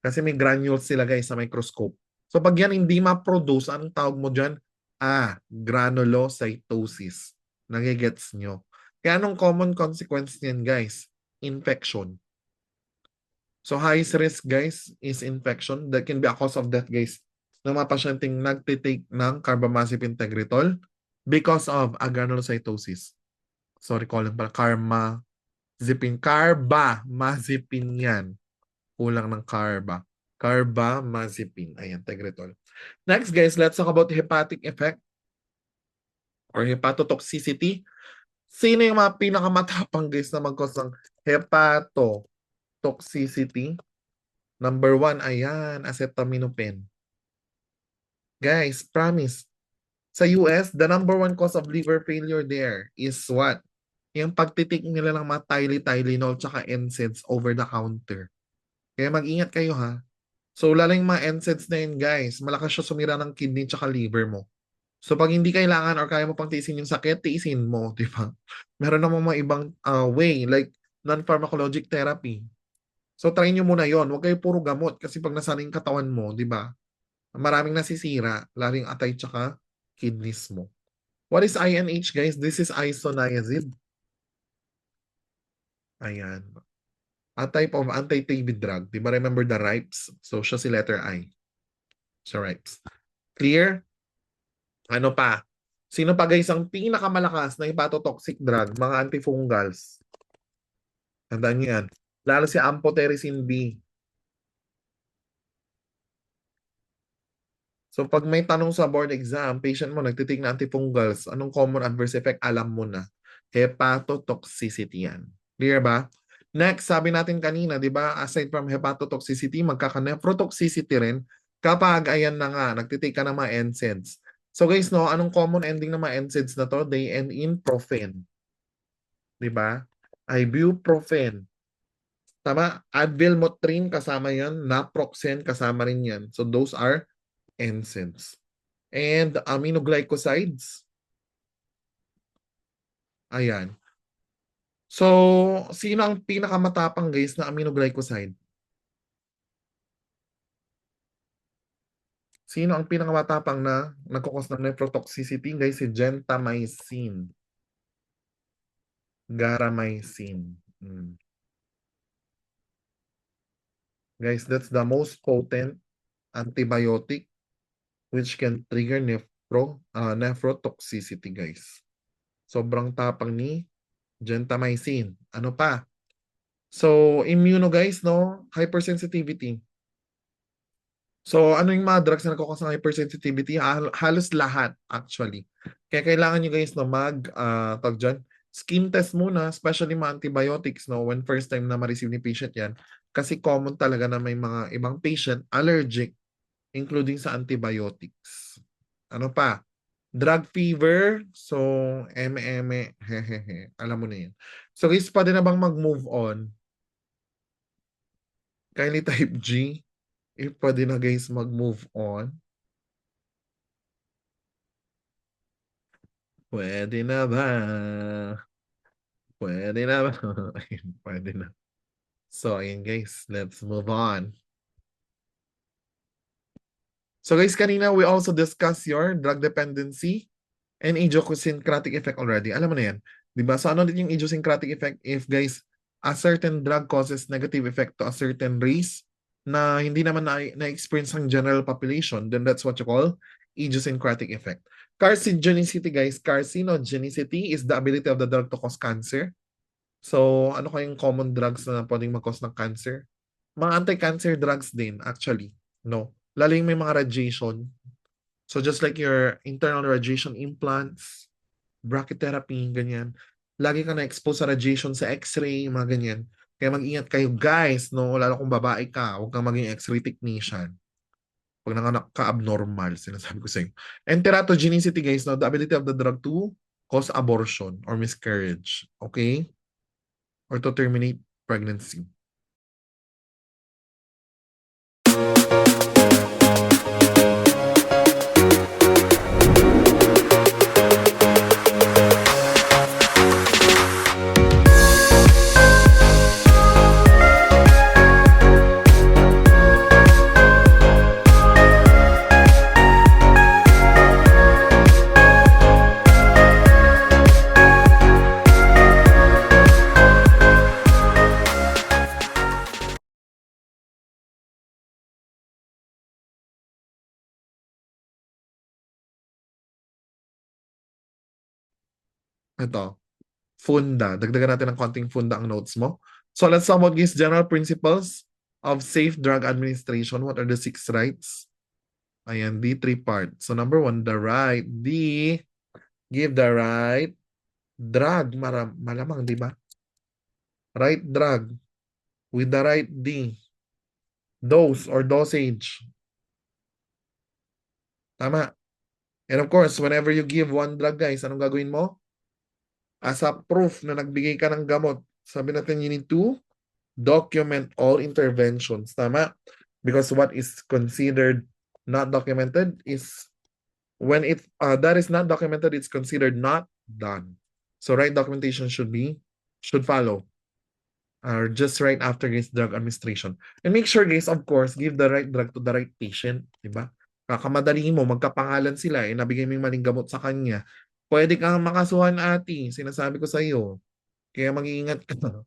A: Kasi may granules sila, guys, sa microscope. So, pag yan hindi ma-produce, anong tawag mo dyan? Granulocytosis. Nagigets nyo? Kaya anong common consequence niyan, guys? Infection. So highest risk, guys, is infection. That can be a cause of death, guys, ng mga pasyenteng nagtitake ng carbamazepine tegretol because of granulocytosis. Sorry, calling pala carbamazepine. Carbamazepine yan. Kulang ng carbamazepine. Ayan, tegretol. Next, guys, let's talk about hepatic effect or hepatotoxicity. Sino yung mga pinakamatapang, guys, na mag-cause ng hepatotoxicity? Number 1, ayan, acetaminophen. Guys, promise. Sa US, the number 1 cause of liver failure there is what? Yung pagtitik nila ng mga Tylenol tsaka NSAIDs over the counter. Kaya mag-ingat kayo, ha. So, lalo yung mga NSAIDs na yun, guys, malakas siya sumira ng kidney tsaka liver mo. So, pag hindi kailangan or kaya mo pang tiisin yung sakit, tiisin mo, di ba? Meron namang mga ibang way, like non-pharmacologic therapy. So, try nyo muna yon. Huwag kayo puro gamot kasi pag nasanay yung katawan mo, di ba? Maraming nasisira, lalo yung atay tsaka kidneys mo. What is INH, guys? This is isoniazid. Ayan. A type of anti-TB drug. Di ba remember the RIPES? So, siya si letter I. Siya RIPES. Clear? Ano pa? Sino pa, guys, ang pinakamalakas na hepatotoxic drug? Mga antifungals. Tandaan niyo yan. Lalo si amphotericin B. So, pag may tanong sa board exam, patient mo nagtitik na antifungals, anong common adverse effect? Alam mo na. Hepatotoxicity yan. Clear ba? Next, sabi natin kanina, di ba, aside from hepatotoxicity, magkaka-nephrotoxicity rin kapag, ayan na nga, nagtitik ka ng mga NSAIDs. So guys, no, anong common ending ng mga NSAIDs na to? They end in profen. Di ba? Ibuprofen. Tama? Advil, Motrin, kasama yan. Naproxen, kasama rin yan. So those are NSAIDs. And aminoglycosides. Ayan. So, sino ang pinakamatapang, guys, na aminoglycoside? Sino ang pinakamatapang na nagkukos ng nephrotoxicity? Guys, si gentamicin. Garamicin. Guys, that's the most potent antibiotic which can trigger nephrotoxicity, guys. Sobrang tapang ni gentamicin. Ano pa? So, immuno, guys, no? Hypersensitivity. So, ano yung mga drugs na nagkukos ng hypersensitivity? Halos lahat, actually. Kaya kailangan nyo, guys, no, skin test muna, especially mga antibiotics, no, when first time na ma-receive ni patient yan. Kasi common talaga na may mga ibang patient allergic, including sa antibiotics. Ano pa? Drug fever. So, hehehe. Alam mo na yan. So, guys, pwede na bang mag-move on? Kindly type G. If pwede na, guys, mag-move on. Pwede na ba? Pwede na ba? Pwede na. So, ayun, guys. Let's move on. So, guys, kanina we also discussed your drug dependency and idiosyncratic effect already. Alam mo na yan. Diba? So, ano din yung idiosyncratic effect? If, guys, a certain drug causes negative effect to a certain race na hindi naman na-experience ng general population, then that's what you call idiosyncratic effect. Carcinogenicity, guys. Carcinogenicity is the ability of the drug to cause cancer. So, ano kayong common drugs na pwedeng mag-cause ng cancer? Mga anti-cancer drugs din, actually. No? Lalo yung may mga radiation. So, just like your internal radiation implants, brachytherapy, ganyan. Lagi ka na-expose sa radiation sa x-ray, mga ganyan. Kaya mag-ingat kayo, guys, no? Lalo kung babae ka, huwag kang maging x-ray technician. Pag nanganak ka abnormal, sinasabi ko sa inyo. And teratogenicity, guys, no? The ability of the drug to cause abortion or miscarriage. Okay? Or to terminate pregnancy. Ito, funda. Dagdagan natin ng konting funda ang notes mo. So let's somewhat guess general principles of safe drug administration. What are the 6 rights? Ayan, D, 3 parts. So number 1, the right. D, give the right drug. Malamang, di ba? Right drug with the right D. Dose or dosage. Tama. And of course, whenever you give one drug, guys, anong gagawin mo? As a proof na nagbigay ka ng gamot, sabi natin you need to document all interventions. Tama? Because what is considered not documented is when that is not documented, it's considered not done. So right documentation should follow. Or just right after guys drug administration. And make sure guys, of course, give the right drug to the right patient, di ba? Kakamadali mo, magkapangalan sila, nabigay mo yung maling gamot sa kanya. Pwede kang makasuhan ati, sinasabi ko sa iyo. Kaya mag-iingat ka.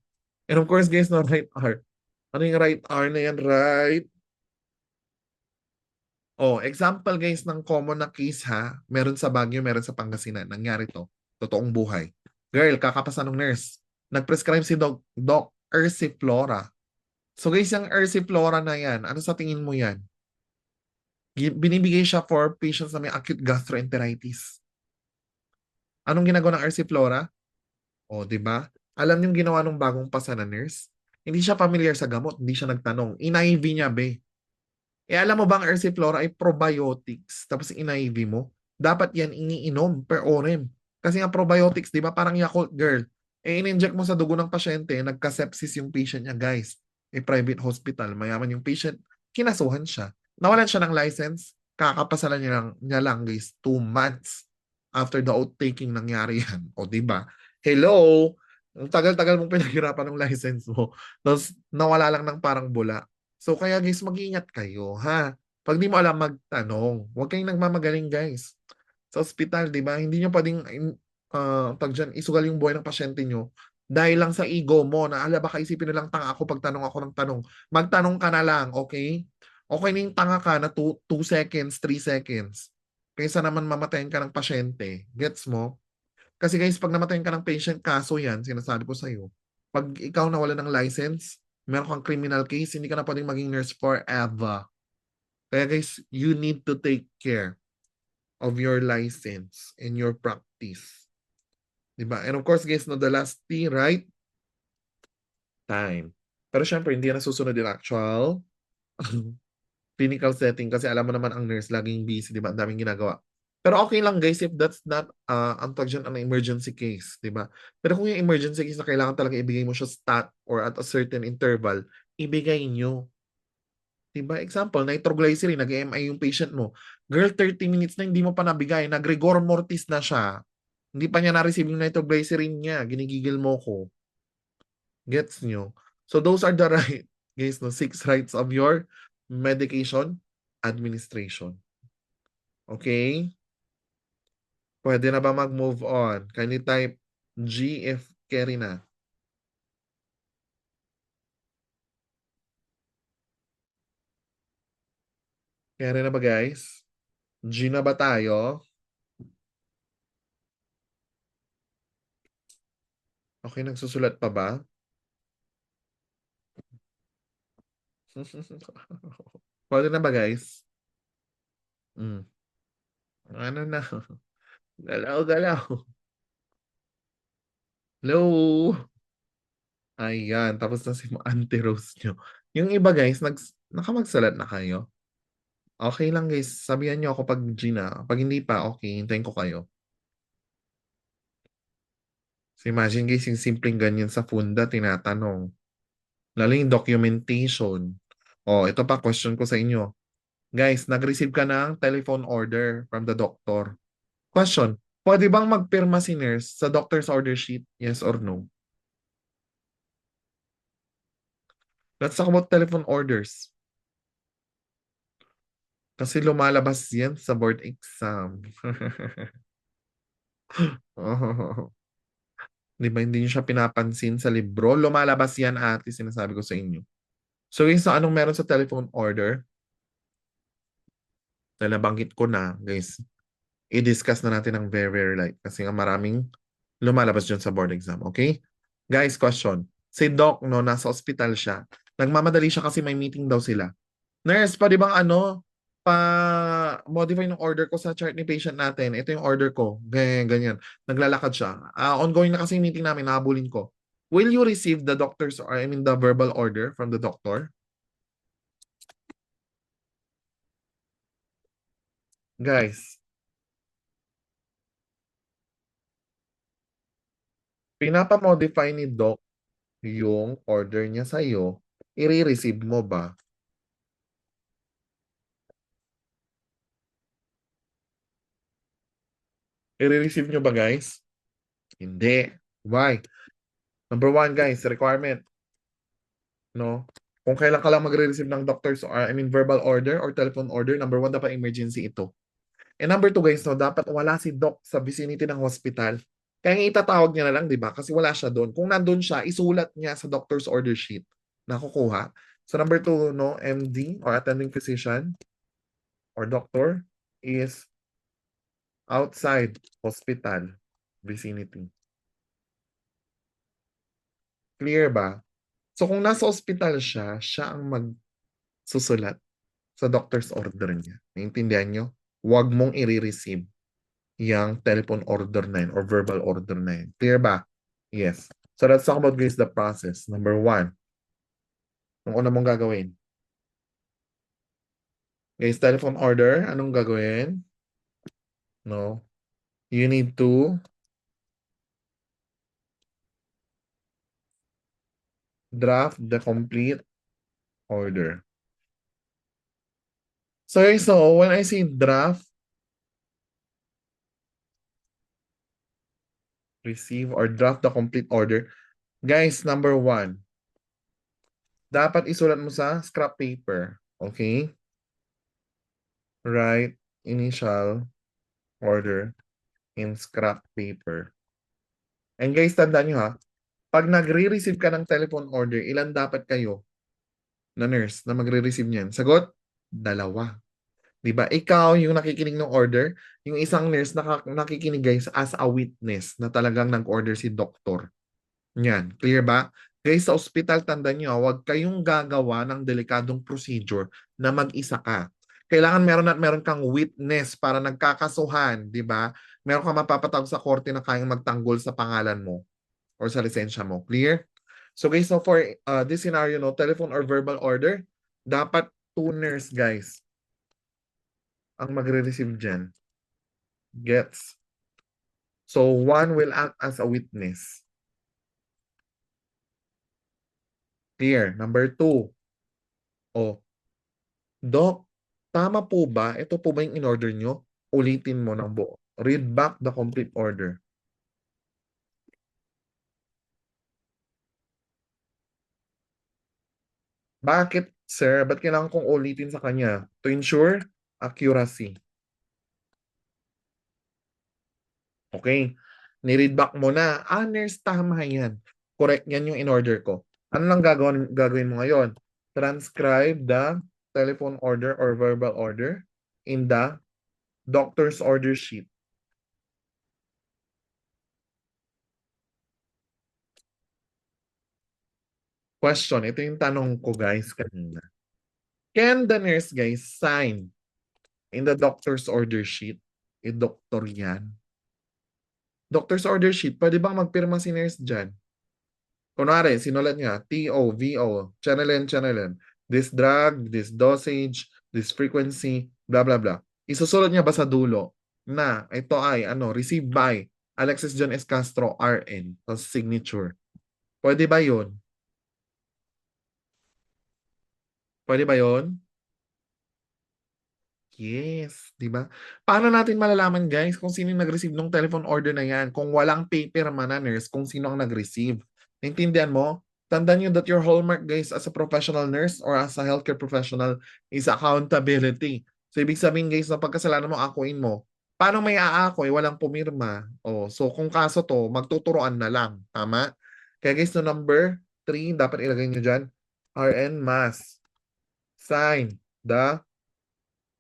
A: And of course guys, no right R. Ano yung right R na yan? Right. Oh, example guys ng common na case ha. Meron sa Baguio, meron sa Pangasinan. Nangyari to. Totoong buhay. Girl, kakapasa ng nurse. Nag-prescribe si Doc Ersiflora. So guys, yung Ersiflora na yan, ano sa tingin mo yan? Binibigay siya for patients na may acute gastroenteritis. Anong ginagawa ng Ersiflora? O, di ba? Alam niyo yung ginawa ng bagong pasa na nurse? Hindi siya familiar sa gamot, hindi siya nagtanong. In-IV niya, be. Alam mo bang Ersiflora ay probiotics, tapos in-IV mo? Dapat yan iniinom per orem. Kasi nga probiotics, di ba? Parang Yakult, girl. In-inject mo sa dugo ng pasyente, nagka-sepsis yung patient niya, guys. Private hospital, mayaman yung patient, kinasuhan siya. Nawalan siya ng license, kakapasalan niya lang guys, 2 months after the outtaking nangyari yan. O, di ba? Hello? Ang tagal-tagal mong pinaghirapan ng license mo. Tapos, nawala lang ng parang bula. So, kaya guys, mag-iingat kayo, ha? Pag di mo alam, magtanong. Huwag kayong nagmamagaling, guys. Sa ospital, di ba? Hindi nyo pwedeng isugal yung buhay ng pasyente nyo dahil lang sa ego mo na baka isipin nilang tanga ako pag tanong ako ng tanong. Magtanong ka na lang, okay? Okay na yung tanga ka na 2 seconds, 3 seconds. Kaysa naman mamatayin ka ng pasyente. Gets mo? Kasi guys, pag namatayin ka ng patient, kaso yan, sinasabi ko sa'yo. Pag ikaw nawala ng license, meron kang criminal case, hindi ka na pwedeng maging nurse forever. Kaya guys, you need to take care of your license and your practice. Diba? And of course, guys, no, the last T, right? Time. Pero syempre, hindi yan nasusunod in actual clinical setting kasi alam mo naman ang nurse laging busy, diba? Ang daming ginagawa. Pero okay lang guys if that's not ang tawag dyan, an emergency case, diba? Pero kung yung emergency case na kailangan talaga ibigay mo siya stat or at a certain interval, ibigay nyo. Diba? Example, nitroglycerin, nag-MI yung patient mo. Girl, 30 minutes na hindi mo pa nabigay. Nag-rigor mortis na siya. Hindi pa niya na-receive yung nitroglycerin niya. Ginigigil mo ko. Gets nyo? So those are the right, guys, no, 6 rights of your medication administration. Okay? Pwede na ba mag-move on? Can you type G if carry na? Carry na ba guys? G na ba tayo? Okay, nagsusulat pa ba? Pwede na ba guys? Mm. Ano na? Galaw, galaw. Hello? Ayan, tapos na si Auntie Rose nyo. Yung iba guys, nakamagsalat na kayo? Okay lang guys, sabihan nyo ako pag G na. Pag hindi pa, okay, hintayin ko kayo. So imagine guys, yung simpleng ganyan sa funda, tinatanong. Lalo yung documentation. Oh, ito pa, question ko sa inyo. Guys, nag-receive ka ng telephone order from the doctor. Question, pwede bang magpirma si nurse sa doctor's order sheet? Yes or no? Let's talk about telephone orders. Kasi lumalabas yan sa board exam. Oh. Di ba, hindi nyo siya pinapansin sa libro? Lumalabas yan ate, sinasabi ko sa inyo. So guys, so anong meron sa telephone order? Dahil nabanggit ko na, guys, i-discuss na natin ng very, very light. Kasi nga maraming lumalabas dyan sa board exam. Okay? Guys, question. Si Doc, no, nasa ospital siya. Nagmamadali siya kasi may meeting daw sila. Nurse, pwede bang pa-modify ng order ko sa chart ni patient natin. Ito yung order ko. Ganyan, ganyan. Naglalakad siya. Ongoing na kasi yung meeting namin, nahabulin ko. Will you receive the doctor's, or I mean the verbal order from the doctor? Guys, pinapa-modify ni Doc yung order niya sa'yo. I-receive mo ba? I-receive nyo ba, guys? Hindi. Why? Number one, guys, requirement. No? Kung kailan ka lang magre-receive ng doctor's, or I mean verbal order or telephone order, number one, dapat emergency ito. And number two, guys, no, dapat wala si doc sa vicinity ng hospital. Kaya nga itatawag niya na lang, di ba? Kasi wala siya doon. Kung nandun siya, isulat niya sa doctor's order sheet na kukuha. So number two, no, MD or attending physician or doctor is outside hospital vicinity. Clear ba? So kung nasa hospital siya, siya ang magsusulat sa doctor's order niya. Naintindihan nyo? Huwag mong i-receive yung telephone order na yun or verbal order na yun. Clear ba? Yes. So let's talk about guys the process. Number one, ang una mong gagawin. Guys, telephone order, anong gagawin? No. You need to draft the complete order. So when I say draft, receive or draft the complete order, guys, number one, dapat isulat mo sa scrap paper. Okay? Write initial order in scrap paper. And guys, tandaan nyo ha, pag nagre-receive ka ng telephone order, ilan dapat kayo na nurse na magre-receive niyan? Sagot? Dalawa. 'Di ba? Ikaw yung nakikinig ng order, yung isang nurse nakikinig guys as a witness na talagang nag-order si doktor. Yan, clear ba? Guys, sa ospital, tandaan nyo, huwag kayong gagawa ng delikadong procedure na mag-isa ka. Kailangan meron kang witness para nagkakasuhan, di ba? Meron kang mapapatawag sa korte na kayang magtanggol sa pangalan mo or sa lisensya mo. Clear? So guys, so for this scenario, no, telephone or verbal order, dapat two nurse guys ang magre-receive dyan. Gets? So one will act as a witness. Clear? Number two, oh, Doc, tama po ba? Ito po ba yung in-order nyo? Ulitin mo ng buo. Read back the complete order. Bakit, sir? Ba't kailangan kong ulitin sa kanya? To ensure accuracy. Okay. Ni-read back mo na. Nurse, tama yan. Correct yan yung in-order ko. Ano lang gagawin mo ngayon? Transcribe the telephone order or verbal order in the doctor's order sheet. Question, ito yung tanong ko guys kanina. Can the nurse guys sign in the doctor's order sheet? Doktor yan. Doctor's order sheet, pwede bang magpirma si nurse dyan? Kunwari, sinulat niya, TO, VO, channeling, this drug, this dosage, this frequency, blah, blah, blah. Isusulat niya ba sa dulo na ito ay received by Alexis John S. Castro, RN, tapos signature. Pwede ba yun? Pwede ba yun? Yes, 'di ba? Paano natin malalaman guys kung sino yung nag-receive ng telephone order na yan kung walang paper man na nurse kung sino ang nag-receive? Naintindihan mo? Tandaan nyo that your hallmark guys as a professional nurse or as a healthcare professional is accountability. So ibig sabihin guys na pagkasalanan mo, akuin mo. Paano may aakoy? Walang pumirma. Oh, so kung kaso to, magtuturoan na lang. Tama? Kaya guys, no number 3, dapat ilagay nyo dyan, RN must sign the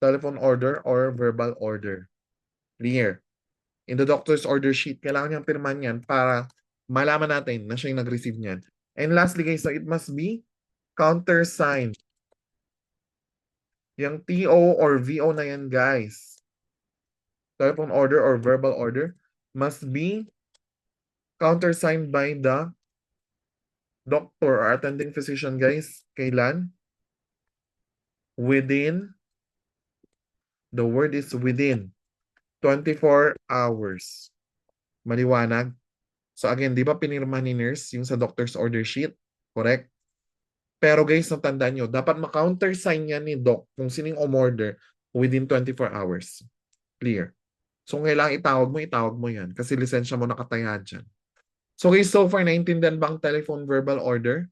A: telephone order or verbal order. Clear. In the doctor's order sheet, kailangan niyang pirmahan yan para malaman natin na siya yung nag-receive niyan. And lastly guys, so it must be countersigned. Yung TO or VO na yan guys, telephone order or verbal order, must be countersigned by the doctor or attending physician guys. Kailan? Within, the word is within 24 hours. Maliwanag? So again, di ba pinirma ni nurse yung sa doctor's order sheet? Correct? Pero guys, natandaan nyo, dapat ma-countersign yan ni doc kung sino yung umorder within 24 hours. Clear? So kung kailangan itawag mo yan kasi lisensya mo nakataya dyan. So guys, so far, naintindihan bang telephone verbal order?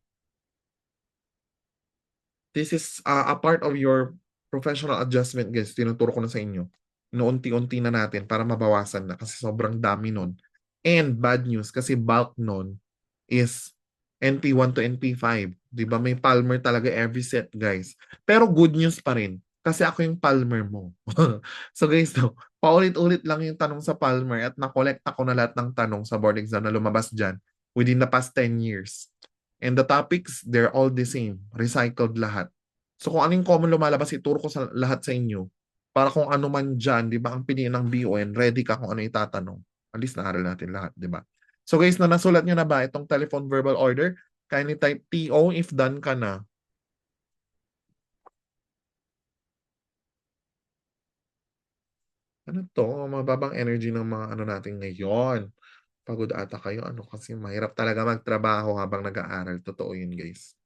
A: This is a part of your professional adjustment guys. Tinuturo ko na sa inyo. Inuunti-unti na natin para mabawasan na kasi sobrang dami nun. And bad news kasi bulk nun is NP1 to NP5. Di ba? May Palmer talaga every set guys. Pero good news pa rin kasi ako yung Palmer mo. So guys, no, paulit-ulit lang yung tanong sa Palmer at nakolekta ko na lahat ng tanong sa board exam na lumabas dyan within the past 10 years. And the topics, they're all the same. Recycled lahat. So kung anong common lumalabas, ituro ko sa lahat sa inyo. Para kung ano man dyan, di ba, ang piliin ng BON, ready ka kung ano itatanong. At least naaral natin lahat, di ba? So guys, nasulat nyo na ba itong telephone verbal order? Kindly type TO if done ka na. Ano to? Mababang energy ng mga ano natin ngayon. Pagod ata kayo. Ano kasi mahirap talaga magtrabaho habang nag-aaral. Totoo yun, guys.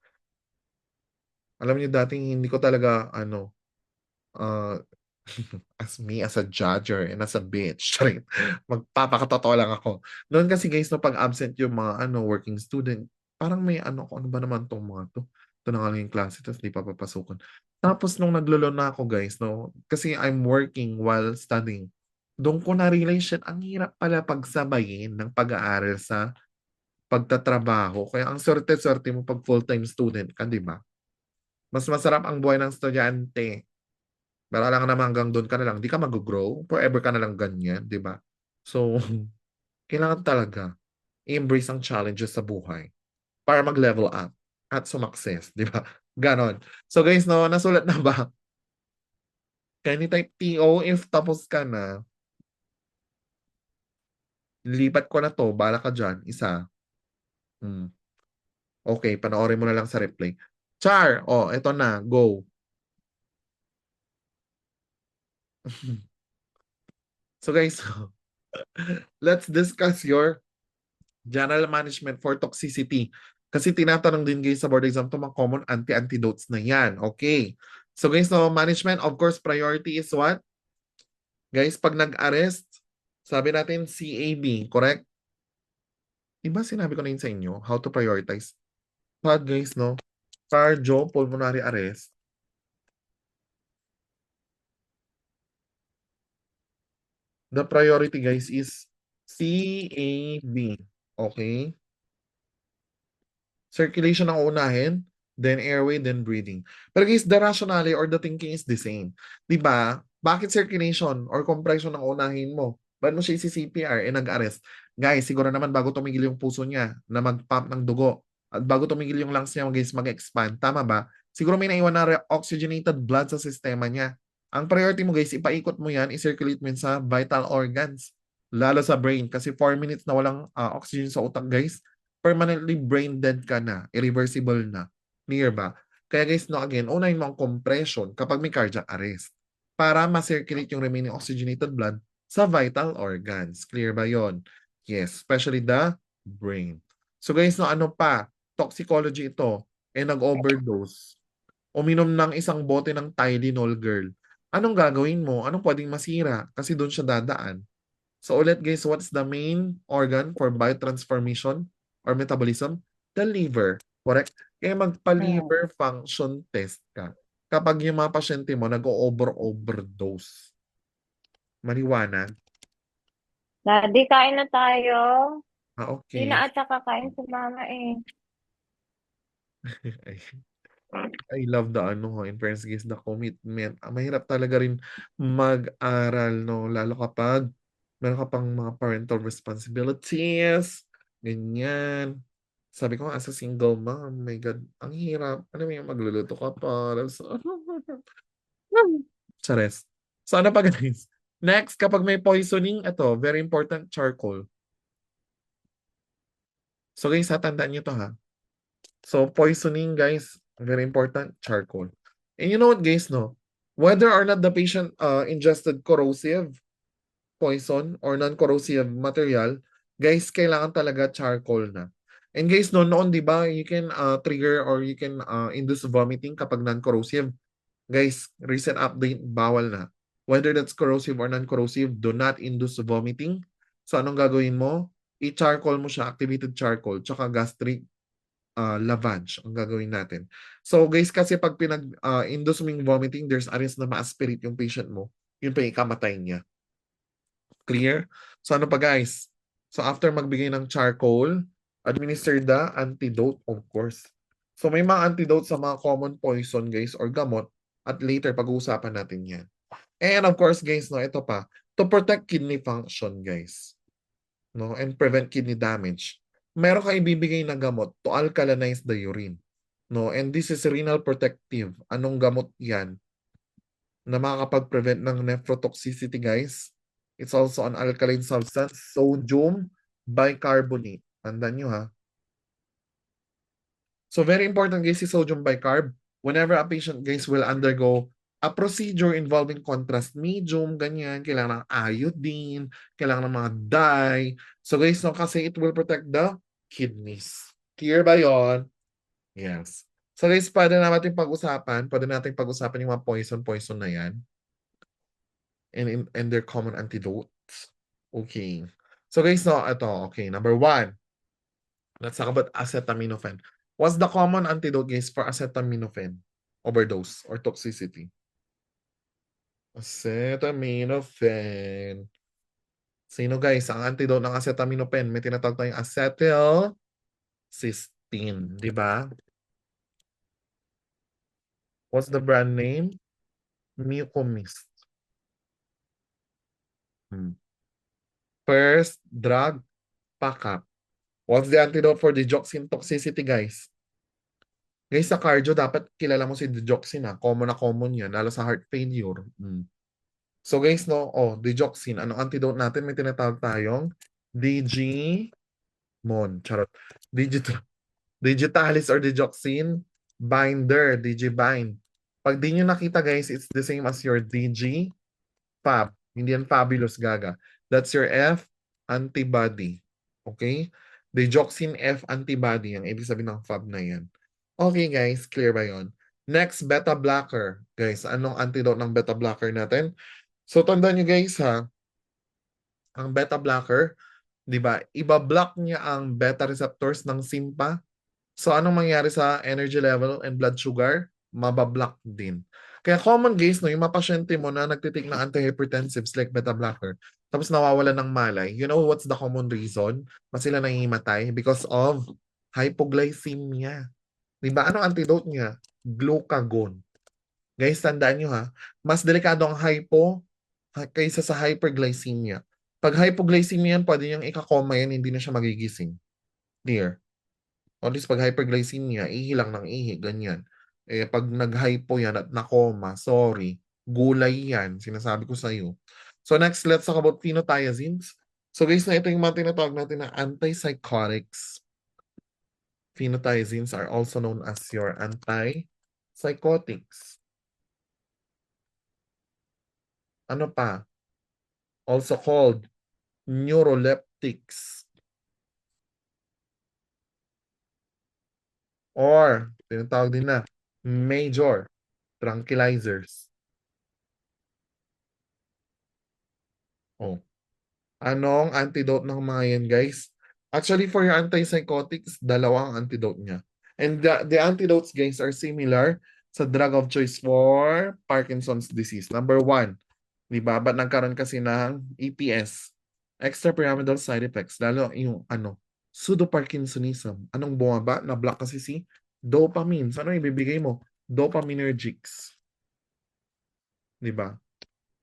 A: Alam niyo dating hindi ko talaga uh, as me as a judger and as a bitch. Sorry. Magpapakatotoo lang ako. Noon kasi guys, no, pag absent yung mga working student, parang may ano ba naman tong mga to? Ito na nga lang yung klase, tapos di pa papasukan. Tapos nung naglolo na ako guys, no, kasi I'm working while studying, doon ko na-realize shit, ang hirap pala pagsabayin ng pag-aaral sa pagtatrabaho. Kaya ang swerte-swerte mo pag full-time student ka, di ba? Mas masarap ang buhay ng estudyante. Pero alam ka naman hanggang doon ka na lang, di ka mag-grow. Forever ka na lang ganyan, di ba? So, kailangan talaga i-embrace ang challenges sa buhay para mag-level up at sumakses, di ba? Ganon. So guys, no, nasulat na ba? Can you type TO if tapos ka na? Lilipat ko na to, bala ka dyan, isa. Hmm. Okay, panoorin mo na lang sa replay. Char! Oh, eto na, go. So guys, let's discuss your general management for toxicity. Kasi tinatanong din guys sa board exam to mga common antidotes na yan. Okay. So guys, no, management, of course, priority is what? Guys, pag nag-arrest, sabi natin CAB, correct? Diba sinabi ko na yun sa inyo? How to prioritize. Pag guys, no? Cardiopulmonary arrest. The priority guys is CAB. Okay? Circulation ang unahin, then airway, then breathing. Pero guys, the rationale or the thinking is the same. Di ba? Bakit circulation or compression ang unahin mo? Ba't mo siya isi-CPR? Nag-arrest. Guys, siguro naman bago tumigil yung puso niya na mag-pump ng dugo at bago tumigil yung lungs niya, guys, mag-expand. Tama ba? Siguro may naiwan na oxygenated blood sa sistema niya. Ang priority mo, guys, ipaikot mo yan, i-circulate mo yan sa vital organs. Lalo sa brain kasi 4 minutes na walang oxygen sa utak, guys, permanently brain dead ka na, irreversible na, near ba? Kaya guys, no, again, unahin mo ang compression kapag may cardiac arrest para ma-circulate yung remaining oxygenated blood sa vital organs. Clear ba yon? Yes, especially the brain. So guys, no, ano pa? Toxicology ito. Nag-overdose. Uminom ng isang bote ng Tylenol, girl. Anong gagawin mo? Anong pwedeng masira? Kasi doon siya dadaan. So ulit guys, what's the main organ for biotransformation or metabolism? The liver. Correct? Kaya magpa-liver function test ka. Kapag yung mga pasyente mo nag-overdose. Maliwanag?
C: Daddy, kain na tayo. Hindi
A: Okay.
C: na ata kakain si mama eh.
A: I love the in fairness guys, the commitment. Mahirap talaga rin mag-aral, no? Lalo kapag Meron ka pang mga parental responsibilities, ganyan. Sabi ko nga, as a single mom, my God, ang hirap. Ano mo yung magluluto ka pa. Tapos, Chares. So, ano pa guys? Next, kapag may poisoning, ito, very important, charcoal. So guys, tandaan nyo to ha. So, poisoning guys, very important, charcoal. And you know what guys, no? Whether or not the patient ingested corrosive poison or non-corrosive material, guys, kailangan talaga charcoal na. And guys, noon, di ba, you can trigger or you can induce vomiting kapag non-corrosive. Guys, recent update, bawal na. Whether that's corrosive or non-corrosive, do not induce vomiting. So, anong gagawin mo? I-charcoal mo siya, activated charcoal, tsaka gastric lavage ang gagawin natin. So, guys, kasi pag pinag-induce mo yung vomiting, there's a risk na ma-aspirate yung patient mo. Yun pa yung ikamatay niya. Clear? So ano pa guys? So after magbigay ng charcoal, administer the antidote of course. So may mga antidote sa mga common poison guys or gamot at later pag-uusapan natin yan. And of course guys, no, ito pa, to protect kidney function guys. No, and prevent kidney damage. Meron kang ibibigay na gamot to alkalinize the urine. No, and this is renal protective. Anong gamot yan? Na makakapag-prevent ng nephrotoxicity guys. It's also an alkaline substance, sodium bicarbonate. Tandaan nyo ha. So very important guys si sodium bicarb. Whenever a patient guys will undergo a procedure involving contrast medium, ganyan, kailangan ng iodine, kailangan ng mga dye. So guys, no, kasi it will protect the kidneys. Clear ba yon? Yes. So guys, pwede natin pag-usapan yung mga poison na yan. And their common antidotes. Okay. So guys, no, ito, okay, number 1. Let's talk about acetaminophen. What's the common antidote guys for acetaminophen overdose or toxicity? Acetaminophen. Sino guys, ang antidote ng acetaminophen? May tinatawag tayong acetylcysteine, di ba? What's the brand name? Mucomyst. First drug, Pakap. What's the antidote for digoxin toxicity, guys? Guys, sa cardio, dapat kilala mo si digoxin ha. Common na common yan, lalo sa heart failure. So guys, no, digoxin. Anong antidote natin? May tinatawag tayong Digimon. Charot. Digitalis or digoxin binder, Digibind. Pag di nyo nakita guys, it's the same as your Digifab. Hindi yan fabulous gaga. That's your F antibody. Okay? Digoxin F antibody. Ang ibig sabihin ng Fab na yan. Okay guys, clear ba yon? Next, beta blocker. Guys, anong antidote ng beta blocker natin? So tandaan nyo guys ha, ang beta blocker, di ba, iba-block niya ang beta receptors ng SIMPA. So anong mangyari sa energy level and blood sugar? Mabablock din. Kaya common guys, no, yung mga pasyente mo na nagtitik ng antihypertensives like beta blocker, tapos nawawala ng malay, you know what's the common reason? Mas sila nangimatay because of hypoglycemia. Diba? Anong antidote niya? Glucagon. Guys, tandaan nyo ha, mas delikado ang hypo kaysa sa hyperglycemia. Pag hypoglycemia yan, pwede niyang ikakoma yan, hindi na siya magigising. Clear? O at least pag hyperglycemia, ihi lang ng ihi, ganyan. Eh, pag nag-hypo yan at nakoma, sorry, gulay yan, sinasabi ko sa iyo. So next, let's talk about phenothiazines. So guys, na ito yung mga tinatawag natin na antipsychotics. Phenothiazines are also known as your antipsychotics. Ano pa? Also called neuroleptics. Or, tinatawag din na major tranquilizers. Oh. Anong antidote ng mga yan, guys? Actually, for your antipsychotics, dalawang antidote niya. And the antidotes, guys, are similar sa drug of choice for Parkinson's disease. Number 1, di ba? Ba't nagkaroon kasi ng EPS? Extrapyramidal side effects. Lalo yung pseudoparkinsonism. Anong bumaba? Na-block kasi si dopamine. So, ano ibibigay mo? Dopaminergics. Di ba?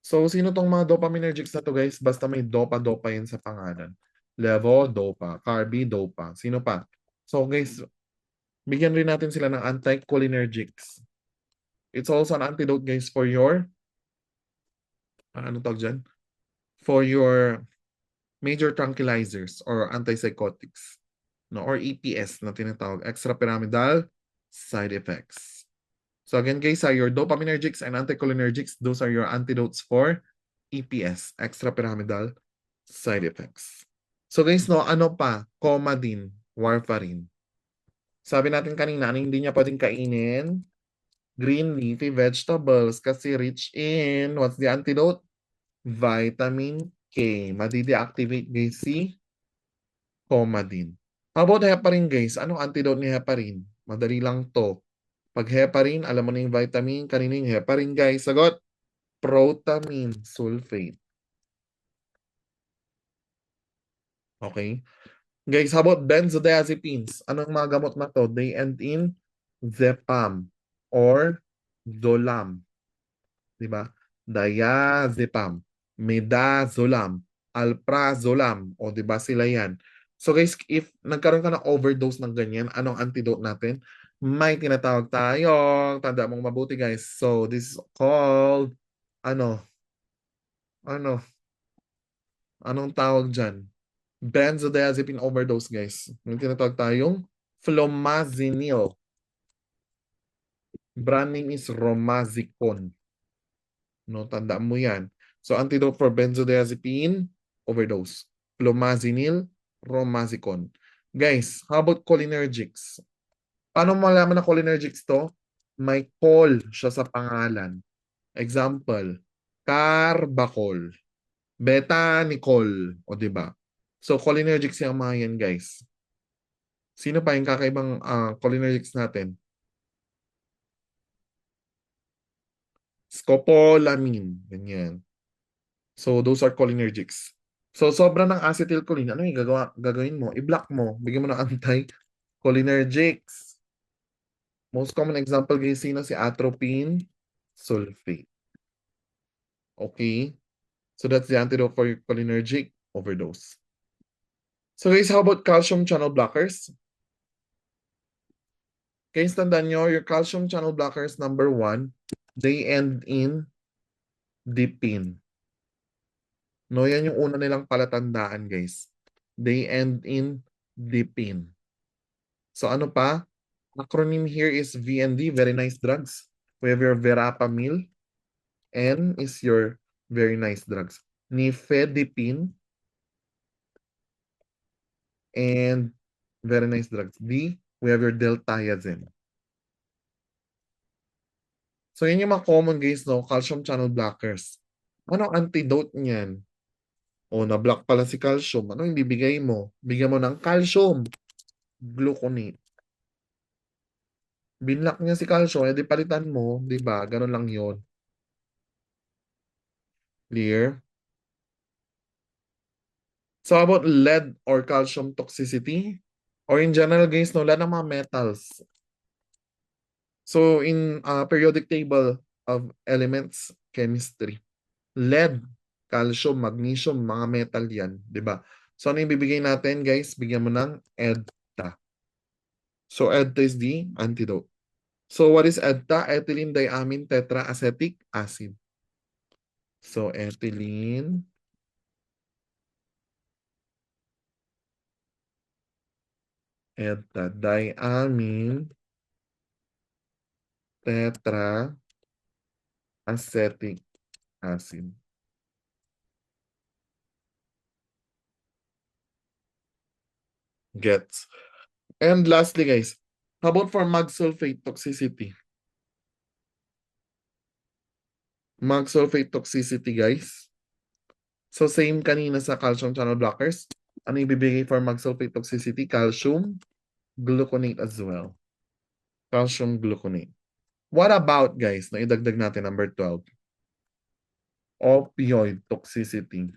A: So, sino tong mga dopaminergics na to, guys? Basta may dopa-dopa yan sa pangalan. Levodopa, carbidopa. Sino pa? So, guys, bigyan rin natin sila ng anticholinergics. It's also an antidote, guys, for your, ano tawag dyan? For your major tranquilizers or antipsychotics, no, or EPS na tinatawag, extrapyramidal side effects. So again, guys, your dopaminergics and anticholinergics, those are your antidotes for EPS, extrapyramidal side effects. So guys, no, ano pa? Comadin, warfarin. Sabi natin kanina, ano hindi niya pwedeng kainin? Green leafy vegetables kasi rich in, what's the antidote? Vitamin K. Madi-deactivate guys si Comadin. How about heparin guys? Anong antidote ni heparin? Madali lang to. Pag heparin, alam mo na yung vitamin. Kanina yung heparin guys. Sagot, protamine sulfate. Okay? Guys, how about benzodiazepines? Anong mga gamot na to? They end in Zepam or Zolam. Diba? Diazepam, Midazolam, Alprazolam. O diba sila yan? So guys, if nagkaroon ka ng overdose ng ganyan, anong antidote natin? May tinatawag tayo. Tanda mong mabuti guys. So this is called, ano, ano, anong tawag dyan? Benzodiazepine overdose guys. May tinatawag tayong Flumazenil. Brand name is Romazicon. No, tandaan mo yan. So, antidote for benzodiazepine, overdose. Flumazenil, Romazicon. Guys, how about cholinergics? Paano malaman na cholinergics to? May chol siya sa pangalan. Example, Carbachol, Betanicol, o diba? So, cholinergics yung mga yan, guys. Sino pa yung kakaibang cholinergics natin? Scopolamine, ganyan. So, those are cholinergics. So, sobra ng acetylcholine, ano yung gagawin mo? I-block mo. Bigyan mo ng anti-cholinergics. Most common example, guys, sino si atropine sulfate. Okay? So, that's the antidote for cholinergic overdose. So, guys, how about calcium channel blockers? Guys, tandaan nyo, your calcium channel blockers, number 1, they end in dipine. No, yan yung una nilang palatandaan, guys. They end in dipine. So ano pa? Acronym here is VND, very nice drugs. We have your verapamil. N is your very nice drugs. Nifedipine. And very nice drugs. D, we have your deltiazem. So yun yung mga common guys, no? Calcium channel blockers. Ano ang antidote niyan? O, na-block pala si calcium. Ano yung bibigay mo? Bigyan mo ng calcium gluconate. Binlock niya si calcium, edi palitan mo, di ba? Ganun lang yon. Clear? So about lead or calcium toxicity? Or in general guys, no, lahat ng mga metals. So in periodic table of elements chemistry, lead, calcium, magnesium, mga metal yan, di ba? So ano yung bibigay natin guys? Bigyan mo ng EDTA. So EDTA is the antidote. So what is EDTA? Ethylene diamine tetraacetic acid. So ethylene EDTA diamine tetraacetic acid. Gets. And lastly, guys, how about for mag sulfate toxicity? Mag sulfate toxicity, guys. So same kanina sa calcium channel blockers. Ano yung bibigay for mag sulfate toxicity? Calcium gluconate as well. Calcium gluconate. What about, guys, na idagdag natin number 12? Opioid toxicity.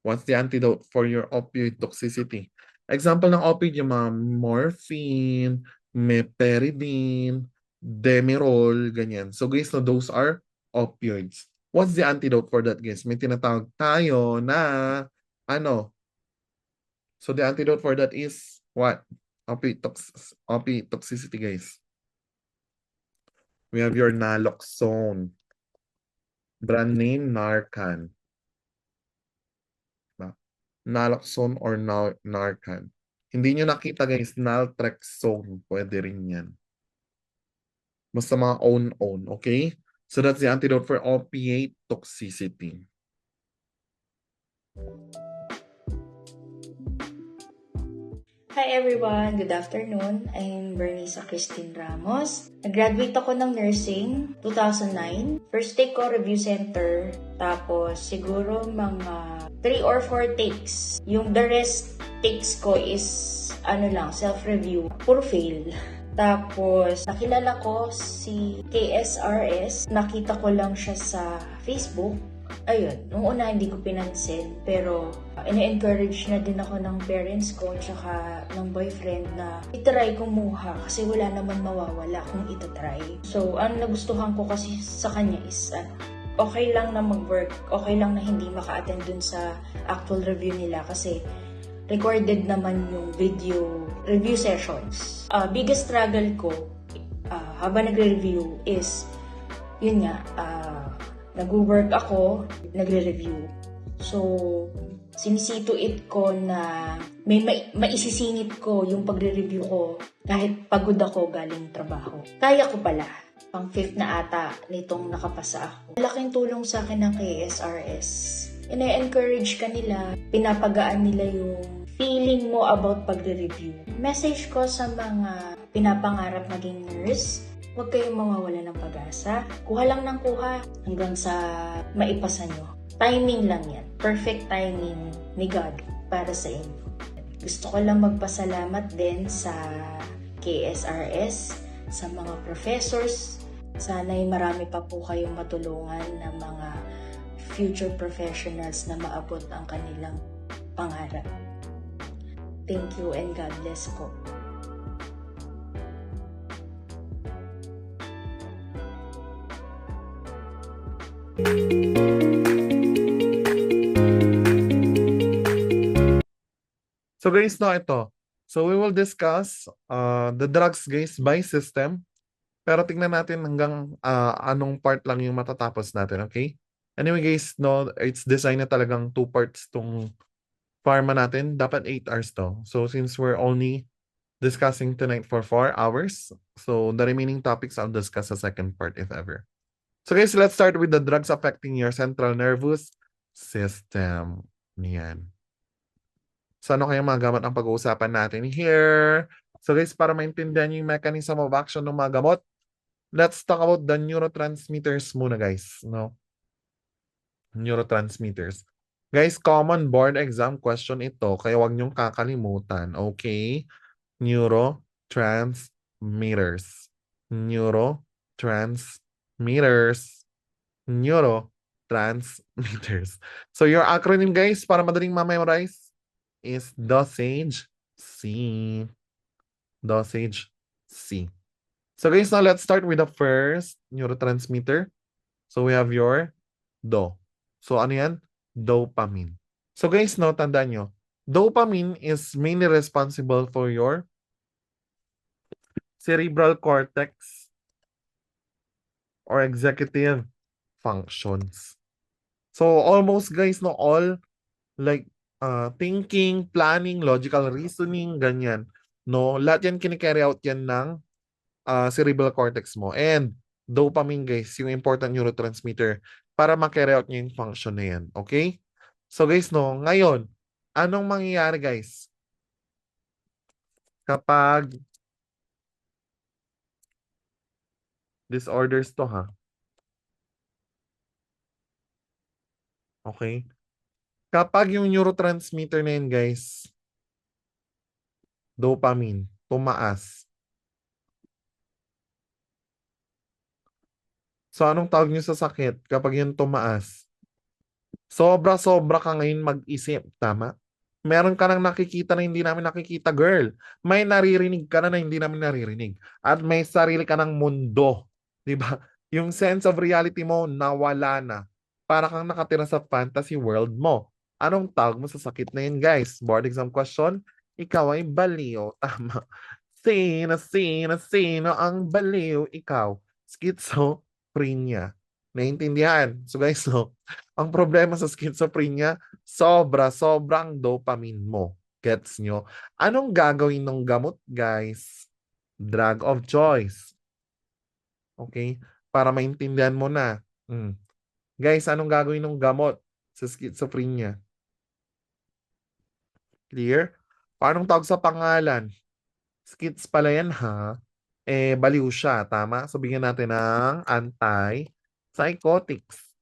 A: What's the antidote for your opioid toxicity? Example ng opioid, yung mga morphine, meperidine, Demerol, ganyan. So guys, no, those are opioids. What's the antidote for that, guys? May tinatawag tayo na ano? So the antidote for that is what? Opioid toxicity, guys. We have your naloxone. Brand name, Narcan. Diba? Naloxone or Narcan. Hindi nyo nakita, guys, naltrexone. Pwede rin yan. Basta mga own, okay? So that's the antidote for opiate toxicity.
D: Hi everyone! Good afternoon. I'm Bernice Christine Ramos. Nag-graduate ako ng nursing 2009. First take ko, review center. Tapos siguro mga 3 or 4 takes. Yung the rest takes ko is self-review. Puro fail. Tapos, nakilala ko si KSRS. Nakita ko lang siya sa Facebook. Ayun, nung una hindi ko pinansin. Pero, ina-encourage na din ako ng parents ko tsaka ng boyfriend na itry kumuha kasi wala naman mawawala kung itatry. So, ang nagustuhan ko kasi sa kanya is, okay lang na mag-work. Okay lang na hindi maka-attend dun sa actual review nila kasi recorded naman yung video review sessions. Biggest struggle ko habang nagre-review is, yun nga, nag-work ako, nagre-review. So, sinisito it ko na may maisisingit ko yung pagre-review ko kahit pagod ako galing trabaho. Kaya ko pala. Pang 5th na ata nitong nakapasa ako. Malaking tulong sa akin ng KSRS. Ina-encourage ka nila, pinapagaan nila yung feeling mo about pagre-review. Message ko sa mga pinapangarap maging nurse, huwag kayong mawawala ng pag-asa. Kuha lang ng kuha hanggang sa maipasa nyo. Timing lang yan. Perfect timing ni God para sa inyo. Gusto ko lang magpasalamat din sa KSRS, sa mga professors. Sana'y marami pa po kayong matulungan ng mga future professionals na maabot ang kanilang pangarap. Thank you and God bless po.
A: So guys, no, ito. So we will discuss the drugs, guys, by system. Pero tingnan natin hanggang anong part lang yung matatapos natin, okay? Anyway guys, no, it's designed na talagang 2 parts tong pharma natin. Dapat 8 hours to. So since we're only discussing tonight for 4 hours, so the remaining topics I'll discuss sa second part if ever. So guys, let's start with the drugs affecting your central nervous system. Yan. So ano kaya mga gamot ang pag-uusapan natin here? So guys, para maintindihan yung mechanism of action ng mga gamot, let's talk about the neurotransmitters muna guys. No? Neurotransmitters. Guys, common board exam question ito, kaya huwag niyong kakalimutan. Okay? Neurotransmitters. Neurotransmitters. Neurotransmitters. So your acronym guys, para madaling ma-memorize, is dosage C. Dosage C. So guys, now let's start with the first neurotransmitter. So we have your DO. So ano yan? Dopamine. So guys, no, tandaan nyo. Dopamine is mainly responsible for your cerebral cortex or executive functions. So almost guys, no, all like thinking, planning, logical reasoning, ganyan. No, lahat yan kinikarry out yan ng cerebral cortex mo. And dopamine guys, yung important neurotransmitter para ma-carry out niya yung function na yan. Okay? So guys, no, ngayon, anong mangyayari guys? Kapag disorders to ha? Okay? Kapag yung neurotransmitter na yun guys, dopamine, tumaas. So anong tawag nyo sa sakit kapag yun tumaas? Sobra-sobra ka ngayon mag-isip, tama? Meron ka nang nakikita na hindi namin nakikita, girl. May naririnig ka na hindi namin naririnig. At may sarili ka ng mundo. Di ba? Yung sense of reality mo nawala na. Para kang nakatira sa fantasy world mo. Anong tawag mo sa sakit na yun, guys? Board exam question, ikaw ay baliw. Tama. Sino ang baliw? Ikaw. Schizophrenia. Naintindihan? So guys, so, ang problema sa schizophrenia, sobrang dopamine mo. Gets nyo? Anong gagawin ng gamot, guys? Drug of choice. Okay? Para maintindihan mo na. Guys, anong gagawin ng gamot sa schizophrenia? Clear? Paanong tawag sa pangalan? Schiz pala yan, ha? Baliw siya. Tama? So, bigyan natin ng antipsychotics.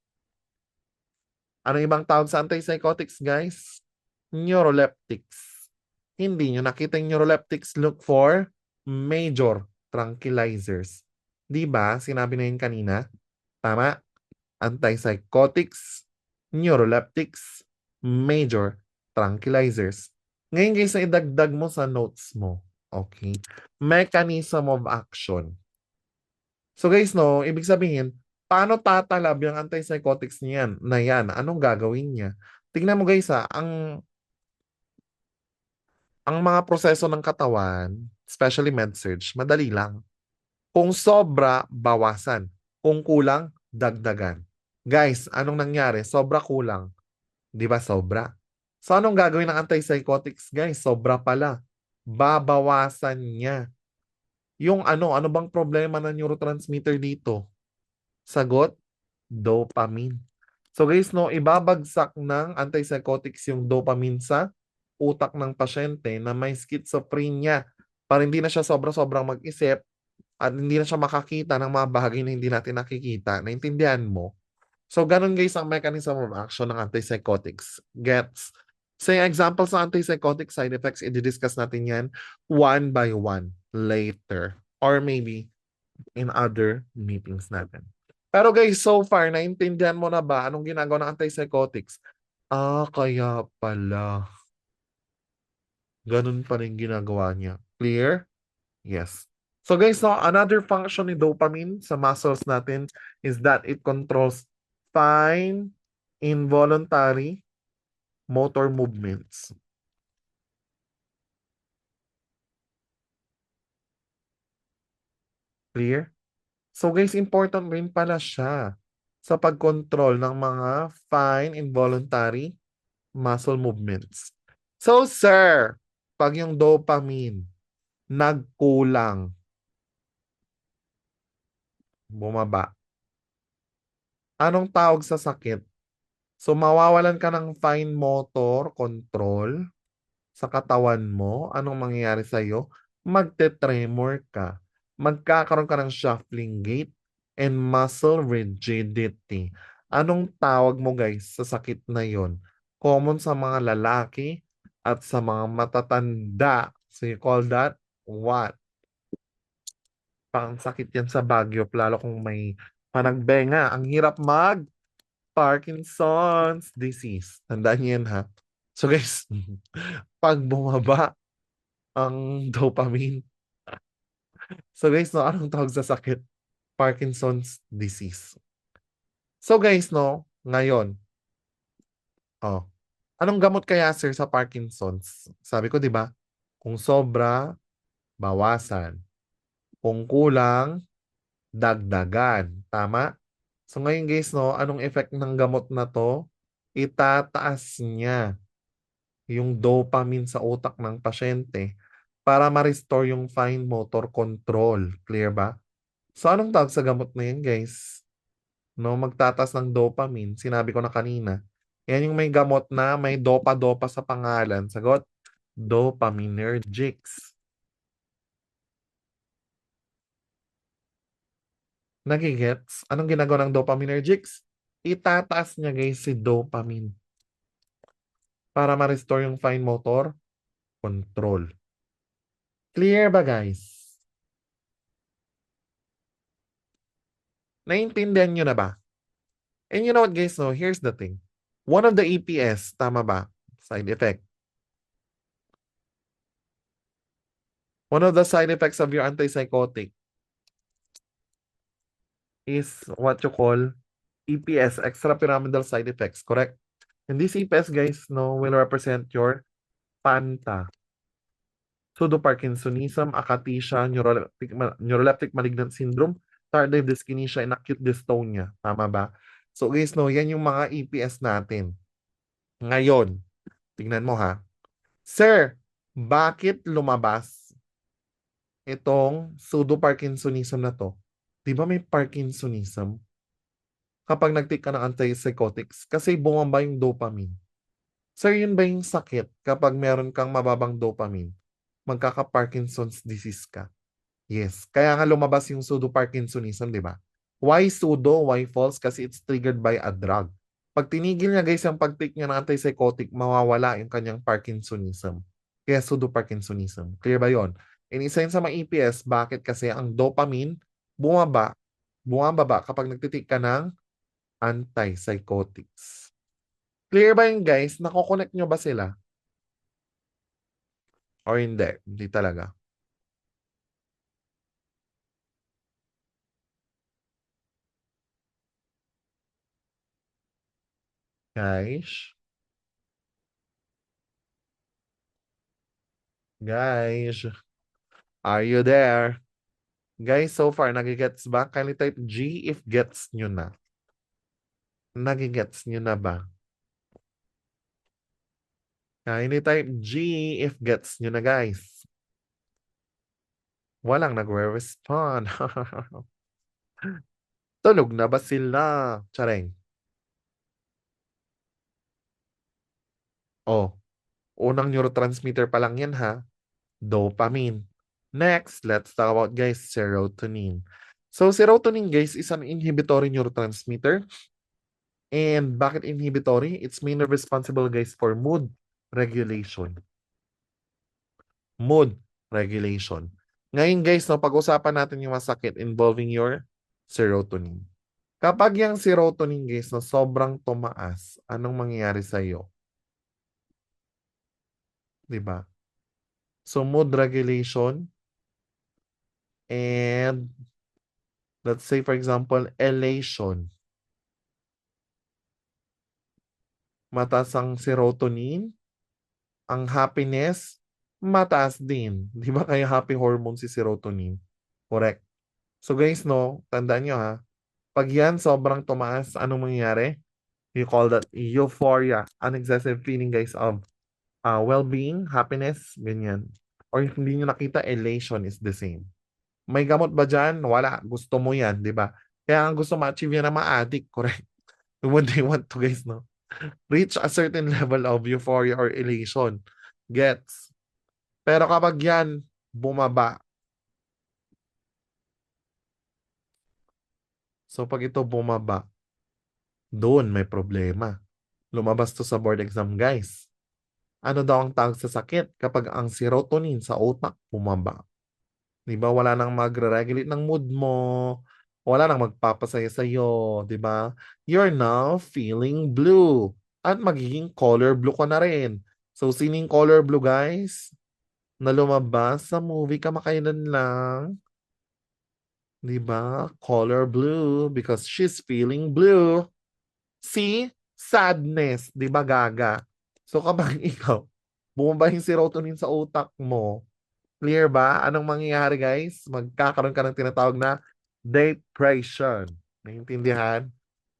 A: Ano ibang tawag sa antipsychotics, guys? Neuroleptics. Hindi nyo nakita yung neuroleptics, look for major tranquilizers. Di ba? Sinabi na yun kanina. Tama? Antipsychotics, neuroleptics, major tranquilizers. Ngayon guys, na idagdag mo sa notes mo. Okay? Mechanism of action. So guys, no, ibig sabihin, paano tatalab yung antipsychotics niyan na yan? Anong gagawin niya? Tingnan mo guys ang mga proseso ng katawan, especially med-surg, madali lang. Kung sobra, bawasan. Kung kulang, dagdagan. Guys, anong nangyari? Sobra kulang. Di ba sobra? So anong gagawin ng antipsychotics, guys? Sobra pala. Babawasan niya. Yung ano bang problema ng neurotransmitter dito? Sagot, dopamine. So guys, no, ibabagsak ng antipsychotics yung dopamine sa utak ng pasyente na may schizophrenia para hindi na siya sobra-sobrang mag-isip at hindi na siya makakita ng mga bahagi na hindi natin nakikita. Naintindihan mo? So, ganun guys ang mechanism of action ng antipsychotics. Gets? Say examples ng antipsychotic side effects, i-discuss natin yan one by one later. Or maybe in other meetings natin. Pero guys, so far, naintindihan mo na ba anong ginagawa ng antipsychotics? Kaya pala. Ganun pa rin ginagawa niya. Clear? Yes. So guys, no, another function ni dopamine sa muscles natin is that it controls fine involuntary motor movements. Clear? So guys, important rin pala siya sa pag-control ng mga fine involuntary muscle movements. So sir, pag yung dopamine nagkulang, bumaba, anong tawag sa sakit? So mawawalan ka ng fine motor control sa katawan mo. Anong mangyayari sa'yo? Magte-tremor ka. Magkakaroon ka ng shuffling gait and muscle rigidity. Anong tawag mo guys sa sakit na yon? Common sa mga lalaki at sa mga matatanda. So you call that what? Pang sakit yan sa Baguio, lalo kung may panagbenga. Ang hirap Parkinson's disease. Tandaan niyo yan ha. So guys, pag bumaba ang dopamine. So guys, no, anong tawag sa sakit? Parkinson's disease. So guys, no, ngayon, oh, anong gamot kaya sir sa Parkinson's? Sabi ko, di ba? Kung sobra, bawasan. Kung kulang, dagdagan. Tama? So ngayon guys, no, anong effect ng gamot na to? Itataas niya yung dopamine sa utak ng pasyente para ma-restore yung fine motor control. Clear ba? So anong tawag sa gamot na yun, guys? No, magtatas ng dopamine. Sinabi ko na kanina. Yan yung may gamot na may dopa-dopa sa pangalan. Sagot, dopaminergics. Nagigets? Anong ginagawa ng dopaminergics? Itataas niya, guys, si dopamine para ma-restore yung fine motor control. Clear ba, guys? Naintindihan nyo na ba? And you know what, guys? No, here's the thing. One of the EPS, tama ba? Side effect. One of the side effects of your antipsychotic is what you call EPS, extrapyramidal side effects, correct? And this EPS, guys, no, will represent your PANTA, pseudoparkinsonism, akathisia, neuroleptic malignant syndrome, tardive dyskinesia, and acute dystonia. Tama ba? So guys, no, yan yung mga EPS natin. Ngayon, tingnan mo ha. Sir, bakit lumabas itong pseudoparkinsonism na to? Di ba may Parkinsonism? Kapag nag-take ka ng antipsychotics, kasi bumaba yung dopamine. Sir, yun ba yung sakit kapag meron kang mababang dopamine? Magkaka-Parkinson's disease ka. Yes. Kaya nga lumabas yung pseudo-Parkinsonism, di ba? Why pseudo? Why false? Kasi it's triggered by a drug. Pag tinigil niya guys yung pag-take niya ng antipsychotic, mawawala yung kanyang Parkinsonism. Kaya pseudo-Parkinsonism. Clear ba yon? And isa yun sa mga EPS, bakit? Kasi ang dopamine bumababa kapag nagtitik ka ng antipsychotics. Clear ba yun guys? Nako-connect nyo ba sila? Or hindi? Hindi talaga. Guys? Guys? Are you there? Guys, so far, nagigets ba? Kindly type G if gets nyo na. Nagigets nyo na ba? Kindly type G if gets nyo na, guys. Walang nagre-respond. Tulog na ba sila? Tsareng. Oh, unang neurotransmitter pa lang yan ha. Dopamine. Next, let's talk about guys, serotonin. So, serotonin guys is an inhibitory neurotransmitter. And bakit inhibitory? It's mainly responsible guys for mood regulation. Mood regulation. Ngayon guys, no, pag-usapan natin yung masakit involving your serotonin. Kapag yung serotonin guys, no, sobrang tumaas, anong mangyayari sa iyo? 'Di ba? So mood regulation and let's say for example, elation. Mataas ang serotonin, ang happiness, mataas din. Di ba kaya happy hormone si serotonin? Correct. So guys, no, tandaan nyo ha, pag yan sobrang tumaas, anong mangyayari? You call that euphoria, an excessive feeling guys of well-being, happiness, ganyan. Or if hindi nyo nakita, elation is the same. May gamot ba dyan? Wala. Gusto mo yan, di ba? Kaya ang gusto ma-achieve yan ng mga addict, correct? When they want to guys, no? Reach a certain level of euphoria or elation. Gets. Pero kapag yan, bumaba. So pag ito bumaba, doon may problema. Lumabas to sa board exam, guys. Ano daw ang tawag sa sakit kapag ang serotonin sa utak bumaba? Di ba? Wala nang magre-regulate ng mood mo. Wala nang magpapasaya sa'yo. Di ba? You're now feeling blue. At magiging color blue ka na rin. So, sining color blue, guys? Na lumabas sa movie kamakailan lang. Di ba? Color blue because she's feeling blue. See? Sadness. Di ba, gaga? So, kapag ikaw, bumaba yung serotonin sa utak mo, clear ba? Anong mangyayari, guys? Magkakaroon ka ng tinatawag na depression. Naintindihan?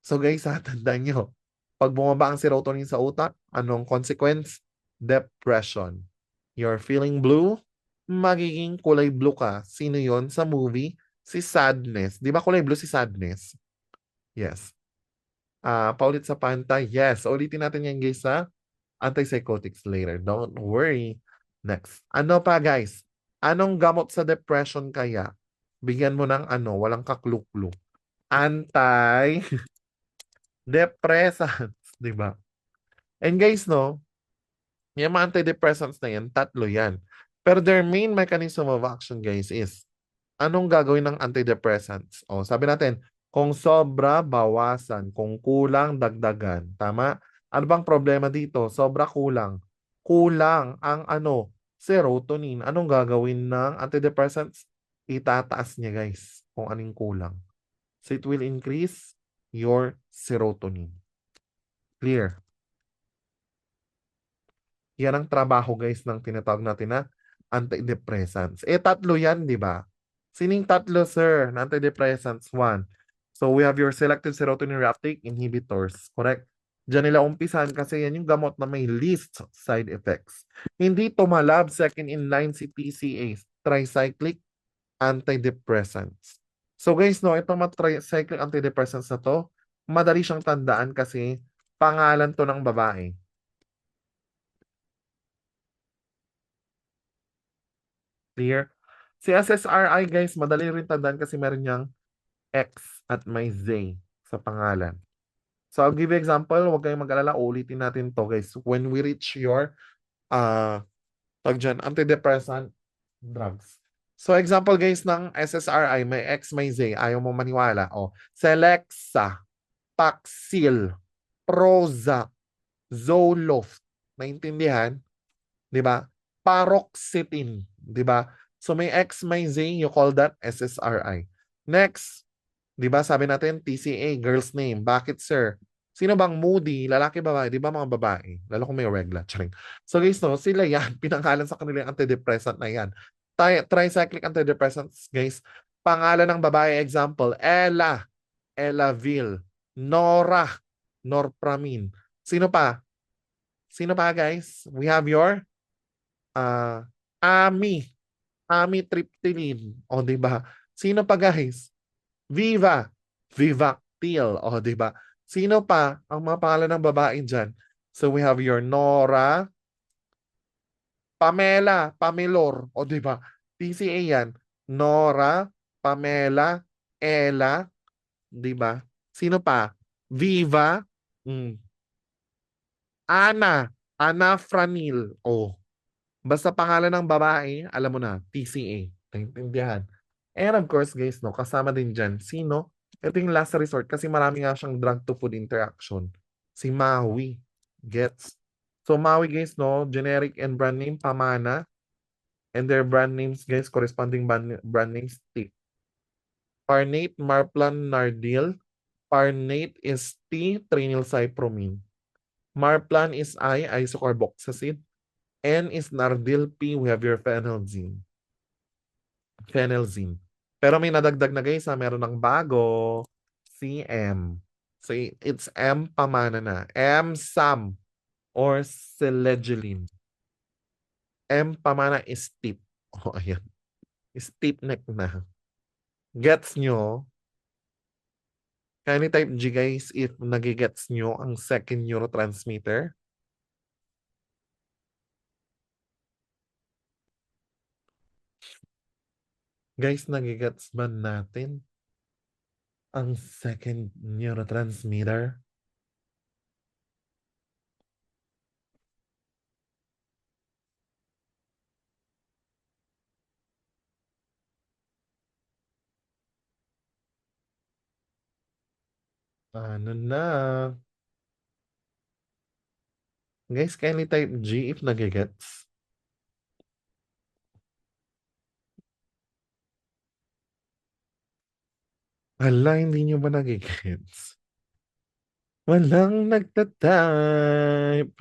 A: So, guys, tandaan nyo. Pag bumaba ang serotonin sa utak, anong consequence? Depression. You're feeling blue, magiging kulay blue ka. Sino yon sa movie? Si Sadness. Di ba kulay blue si Sadness? Yes. Paulit sa panta? Yes. Ulitin natin yan, guys, sa antipsychotics later. Don't worry. Next. Ano pa, guys? Anong gamot sa depression kaya? Bigyan mo ng walang kakluklu. Anti-depressants, di ba? And guys, no, yung mga antidepressants na yan, 3 yan. Pero their main mechanism of action, guys, is anong gagawin ng antidepressants? O, sabi natin, kung sobra, bawasan. Kung kulang, dagdagan. Tama? Ano bang problema dito? Sobra, kulang. Kulang ang serotonin. Anong gagawin ng antidepressants? Itataas niya, guys, kung anong kulang. So it will increase your serotonin. Clear? Yan ang trabaho guys ng tinatawag natin na antidepressants. Tatlo yan, di ba? Sining tatlo, sir, na antidepressants? One. So we have your selective serotonin reuptake inhibitors. Correct? Diyan nila umpisan kasi yan yung gamot na may least side effects. Hindi tumalab second in line si TCA, tricyclic antidepressants. So guys, no, itong mga tricyclic antidepressants na to, madali siyang tandaan kasi pangalan to ng babae. Clear? Si SSRI guys, madali rin tandaan kasi meron niyang X at may Z sa pangalan. So I'll give you example, huwag kayong mag-alala, ulitin natin to guys. When we reach your antidepressant drugs. So example guys ng SSRI, may X, may Z, ayaw mo maniwala. Celexa, Paxil, Prozac, Zoloft. Naintindihan? 'Di ba? Paroxetine, 'di ba? So may X, may Z, you call that SSRI. Next, 'di ba sabi natin TCA, girl's name. Bakit sir? Sino bang moody? Lalaki, babae? 'Di ba mga babae? Lalo kung may regla. Charing. So guys, no, sila yan. Pinangalan sa kanila yung antidepressant na yan. Tricyclic antidepressants, guys. Pangalan ng babae, example, Ella, Elavil, Nora, Norpramine. Sino pa? Sino pa, guys? We have your Ami, amitriptyline. O, di ba? Sino pa, guys? Viva, Vivactil. O, di ba? Sino pa ang mga pangalan ng babae dyan? So, we have your Nora, Pamela, Pamelor. O, di ba? TCA yan. Nora, Pamela, Ella, di ba? Sino pa? Viva, Ana, Ana Franil. O, basta pangalan ng babae, alam mo na, TCA. Naintindihan. And of course, guys, no, kasama din dyan, sino? Ito yung last resort kasi marami nga siyang drug-to-food interaction. Si Maui. Gets? So, Maui, guys, no, generic and brand name, Pamana. And their brand names, guys, corresponding brand names, T. Parnate, Marplan, Nardil. Parnate is T, trinylcypromine. Marplan is I, isocarboxacid. N is Nardil, P, we have your phenelzine. Phenelzine. Pero may nadagdag na guys, meron ng bago, CM. So it's M pamana na. M SAM or selegiline. M pamana is steep. Oh, ayan. Steep neck na. Gets nyo? Kaya ni type G guys, if nagigets nyo ang second neurotransmitter, guys, nagigets ba natin ang second neurotransmitter? Ano na? Guys, kindly type G if nagigets. Hala, hindi nyo ba nagigets? Walang nagtatype.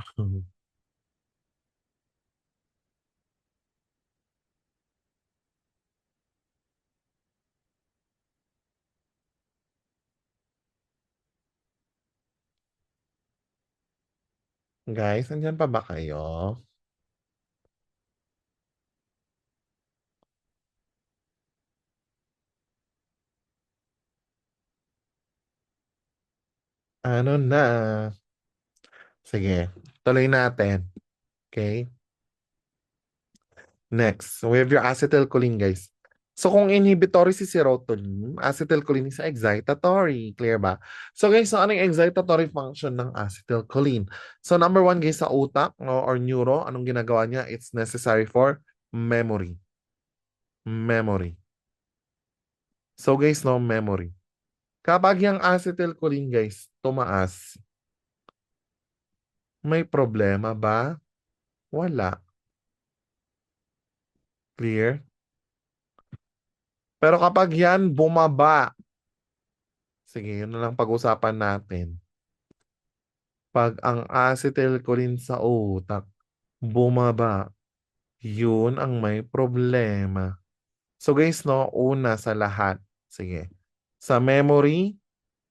A: Guys, andyan pa ba kayo? Ano na? Sige, tuloy natin. Okay? Next, we have your acetylcholine, guys. So, kung inhibitory si serotonin, acetylcholine is excitatory. Clear ba? So, guys, so ano yung excitatory function ng acetylcholine? So, number one, guys, sa utak no, or neuro, anong ginagawa niya? It's necessary for memory. Memory. So, guys, no, memory. Kapag yung acetylcholine, guys, tumaas, may problema ba? Wala. Clear? Pero kapag yan bumaba, Sige, yun na lang pag-usapan natin. Pag ang acetylcholine sa utak bumaba, yun ang may problema. So guys, no, una sa lahat, sige, sa memory,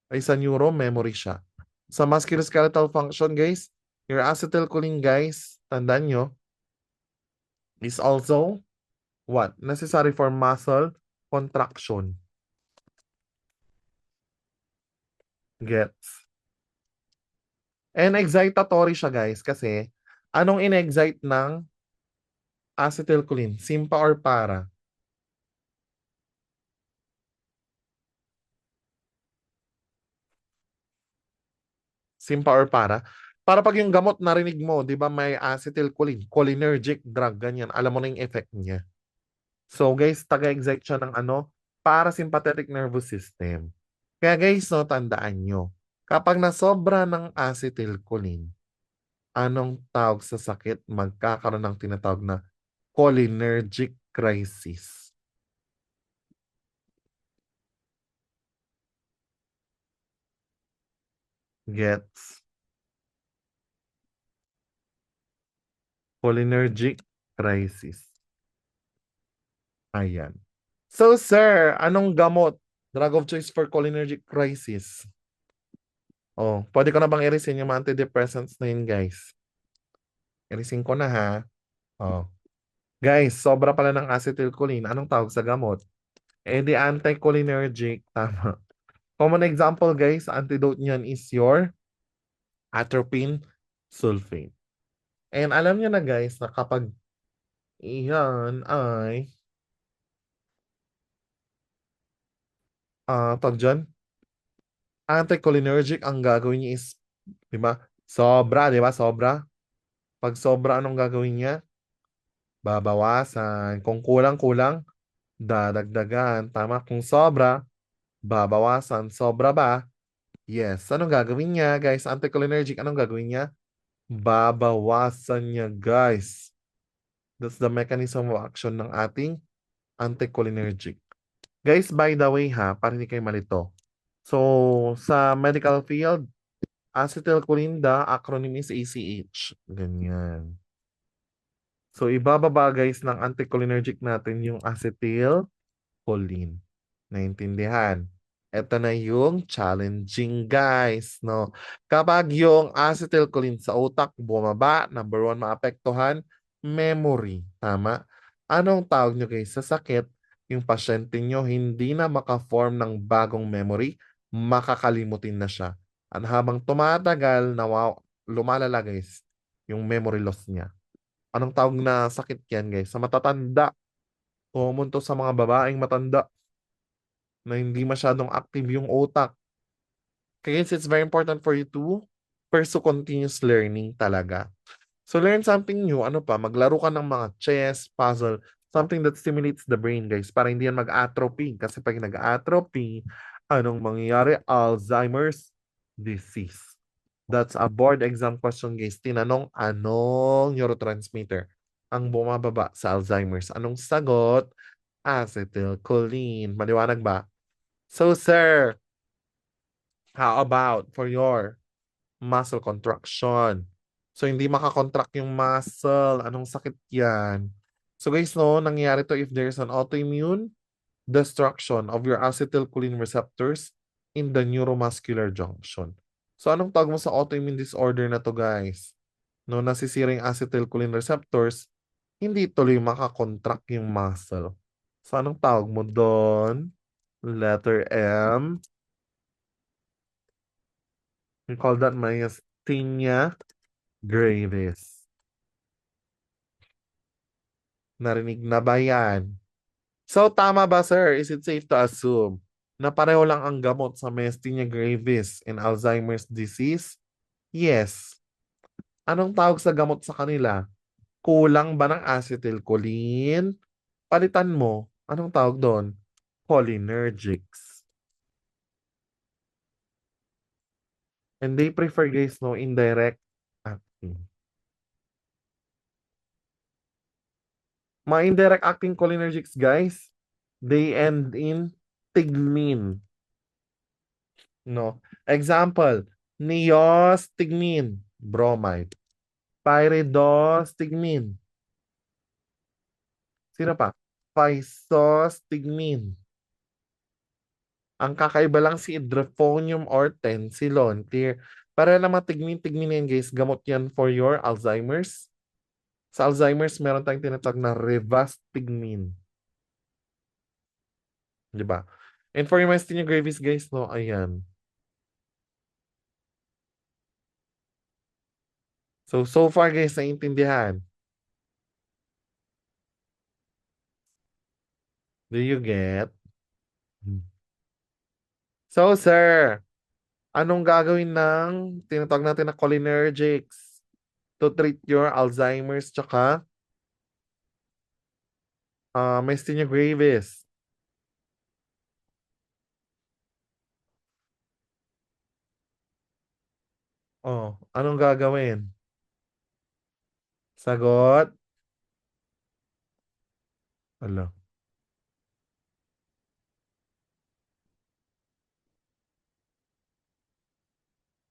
A: ay sa neuro, memory siya. Sa musculoskeletal function, guys, your acetylcholine, guys, tandaan nyo, is also what? Necessary for muscle contraction. Gets? And excitatory siya, guys, kasi anong in-excite ng acetylcholine? Simpa or para? Simpa or para? Para pag yung gamot narinig mo, di ba may acetylcholine, cholinergic drug, ganyan, alam mo na yung effect niya. So guys, taga-excite siya ng ano, parasympathetic nervous system. Kaya guys, no, tandaan nyo, kapag nasobra ng acetylcholine, anong tawag sa sakit? Magkakaroon ng tinatawag na cholinergic crisis. Gets? Cholinergic crisis. Ayan. So sir, anong gamot? Drug of choice for cholinergic crisis. Oh, pwede ko na bang i-resign yung mga antidepressants na yun, guys? I-resign ko na ha. Oh. Guys, sobra pala ng acetylcholine. Anong tawag sa gamot? Eh di anticholinergic. Tama. Common example, guys, antidote niyan is your atropine sulfate. And alam niyo na, guys, na kapag iyan ay tawag dyan, anticholinergic, ang gagawin niya is, di ba? Sobra, di ba? Sobra. Pag sobra, anong gagawin niya? Babawasan. Kung kulang-kulang, dadagdagan. Tama? Kung sobra, babawasan. Sobra ba? Yes. Anong gagawin niya, guys? Anticholinergic, anong gagawin niya? Babawasan niya, guys. That's the mechanism of action ng ating anticholinergic. Guys, by the way ha, para hindi kayo malito. So, sa medical field, acetylcholine, the acronym is ACH. Ganyan. So, ibababa guys ng anticholinergic natin yung acetylcholine. Naintindihan? Ito na yung challenging guys, no? Kapag yung acetylcholine sa utak bumaba, number one, maapektuhan, memory. Tama? Anong tawag nyo guys sa sakit? Yung pasyente nyo hindi na maka-form ng bagong memory, makakalimutin na siya. At habang tumatagal, lumalala guys, yung memory loss niya. Anong tawag na sakit yan guys? Sa matatanda. Common to sa mga babaeng matanda na hindi masyadong active yung utak. Kaya it's very important for you to pursue continuous learning talaga. So learn something new. Ano pa? Maglaro ka ng mga chess, puzzle, something that stimulates the brain, guys, para hindi yan mag-atrophy. Kasi pag nag-atrophy, anong mangyayari? Alzheimer's disease. That's a board exam question, guys. Tinanong, anong neurotransmitter ang bumababa sa Alzheimer's? Anong sagot? Acetylcholine. Maliwanag ba? So, sir, how about for your muscle contraction? So, hindi makakontract yung muscle. Anong sakit yan? So, guys, no, nangyayari to if there's an autoimmune destruction of your acetylcholine receptors in the neuromuscular junction. So, anong tawag mo sa autoimmune disorder na to, guys? No, nasisira yung acetylcholine receptors, hindi tuloy makakontract yung muscle. So, anong tawag mo doon? Letter M. We call that myasthenia gravis. Narinig na ba yan? So, tama ba, sir? Is it safe to assume na pareho lang ang gamot sa myasthenia gravis and Alzheimer's disease? Yes. Anong tawag sa gamot sa kanila? Kulang ba ng acetylcholine? Palitan mo. Anong tawag doon? Cholinergics. And they prefer, guys, no, indirect acting. Mga indirect acting cholinergics, guys, they end in tigmin. No. Example, neostigmine, bromide. Pyridostigmine. Sino pa? Physostigmine. Ang kakaiba lang si Idrophonium or Tensilon. Clear? Para naman tigmin-tigmin yan guys, gamot yan for your Alzheimer's. Sa Alzheimer's, meron tayong tinatawag na rivastigmine. Di ba? And for your myasthenia gravis guys, no, ayan. So far guys, naiintindihan. Do you get? So, sir, anong gagawin ng tinatawag natin na cholinergics to treat your Alzheimer's tsaka myasthenia gravis? Oh, anong gagawin? Sagot? Ala.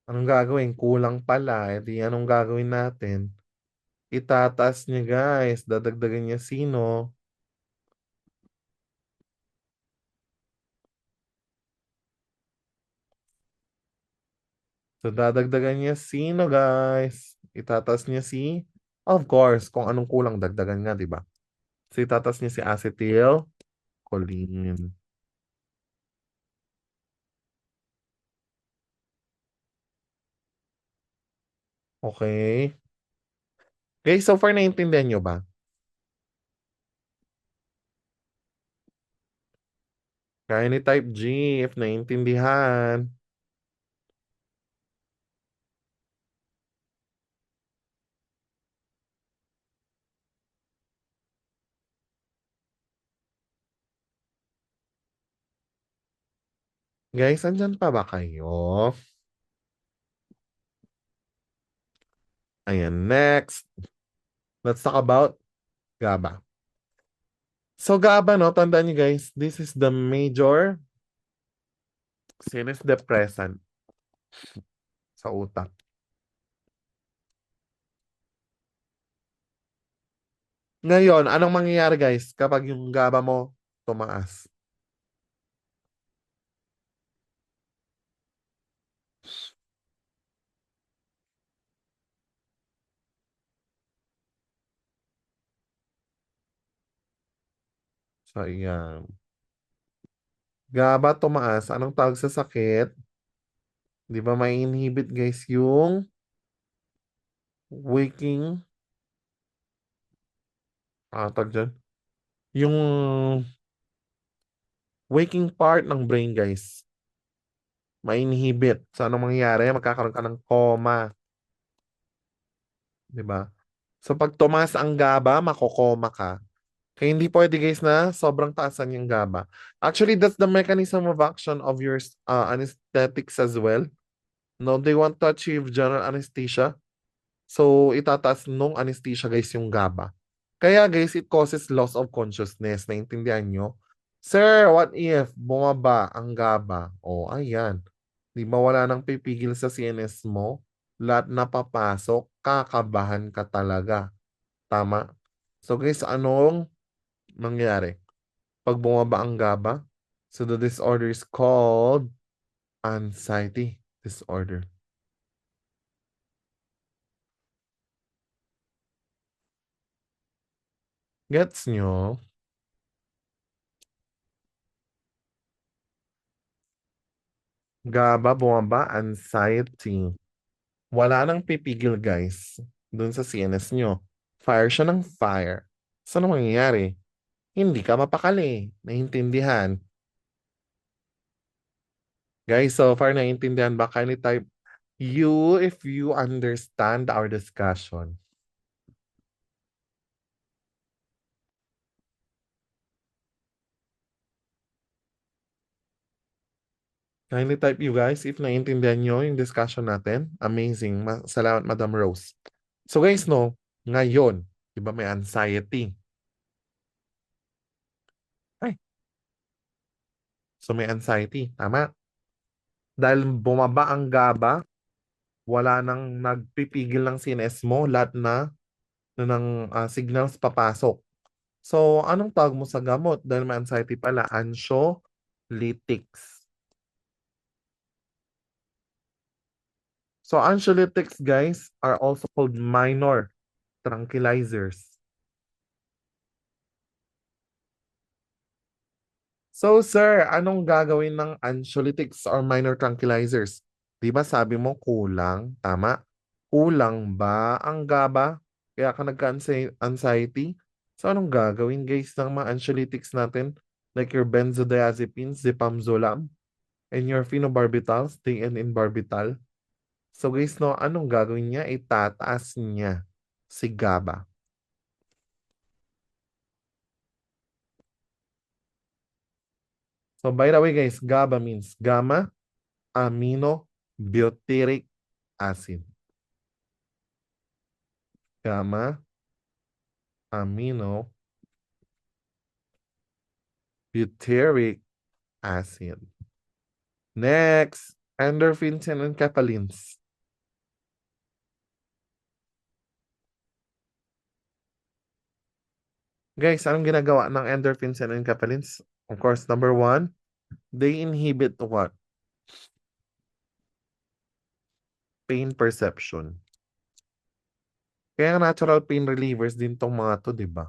A: Anong gagawin? Kulang pala. E di anong gagawin natin? Itataas niya guys. Dadagdagan niya sino? So, dadagdagan niya sino, guys? Itataas niya si, of course, kung anong kulang, dagdagan nga, di ba? So, itataas niya si acetylcholine. Okay. Okay, so far, naintindihan nyo ba? Kaya ni type G, if naintindihan. Guys, andyan pa ba kayo? Ayan, next. Let's talk about GABA. So, GABA, no, tandaan nyo guys, this is the major sinus depressant sa utak. Ngayon, anong mangyayari guys kapag yung GABA mo tumaas? So, ayan. GABA tumaas. Anong tawag sa sakit? Di ba may inhibit guys yung waking, tawag dyan? Yung waking part ng brain guys. May inhibit. So, anong mangyayari? Magkakaroon ka ng coma. Di ba? So, pag tumaas ang GABA, makokoma ka. Kaya hindi pwede guys na sobrang taasan yung GABA. Actually, that's the mechanism of action of your anesthetics as well. No, they want to achieve general anesthesia. So, itataas nung anesthesia guys yung GABA. Kaya guys, it causes loss of consciousness. Naintindihan nyo? Sir, what if bumaba ang GABA? O, ayan. Di ba wala nang pipigil sa CNS mo? Lahat na papasok, kakabahan ka talaga. Tama? So guys, anong mangyari? Pag bumaba ang GABA, so the disorder is called anxiety disorder. Gets nyo? GABA, bumaba, anxiety. Wala nang pipigil guys dun sa CNS nyo. Fire siya ng fire. So, ano mangyayari? Hindi ka mapakali. Naintindihan? Guys, so far naintindihan ba? Kindly type you if you understand our discussion. Kindly type you guys if naintindihan nyo yung discussion natin. Amazing. Salamat, Madam Rose. So guys, no, ngayon, di ba may anxiety? Ay. So may anxiety, tama? Dahil bumaba ang GABA, wala nang nagpipigil ng CNS mo, lahat na ng signals papasok. So, anong tawag mo sa gamot? Dahil may anxiety pala, anxiolytics. So, anxiolytics, guys, are also called minor tranquilizers. So, sir, anong gagawin ng anxiolytics or minor tranquilizers? Di ba sabi mo kulang? Tama? Kulang ba ang GABA? Kaya ka nagka-anxiety? So, anong gagawin, guys, ng mga anxiolytics natin? Like your benzodiazepines, zipamzolam, and your phenobarbital, TN-barbital. So, guys, no, anong gagawin niya? Itataas niya si GABA. So, by the way, guys, GABA means gamma amino butyric acid. Gamma amino butyric acid. Next, endorphins and enkephalins. Guys, anong ginagawa ng endorphins and enkephalins? Of course, number one, they inhibit what? Pain perception. Kaya natural pain relievers din tong mga to, di ba?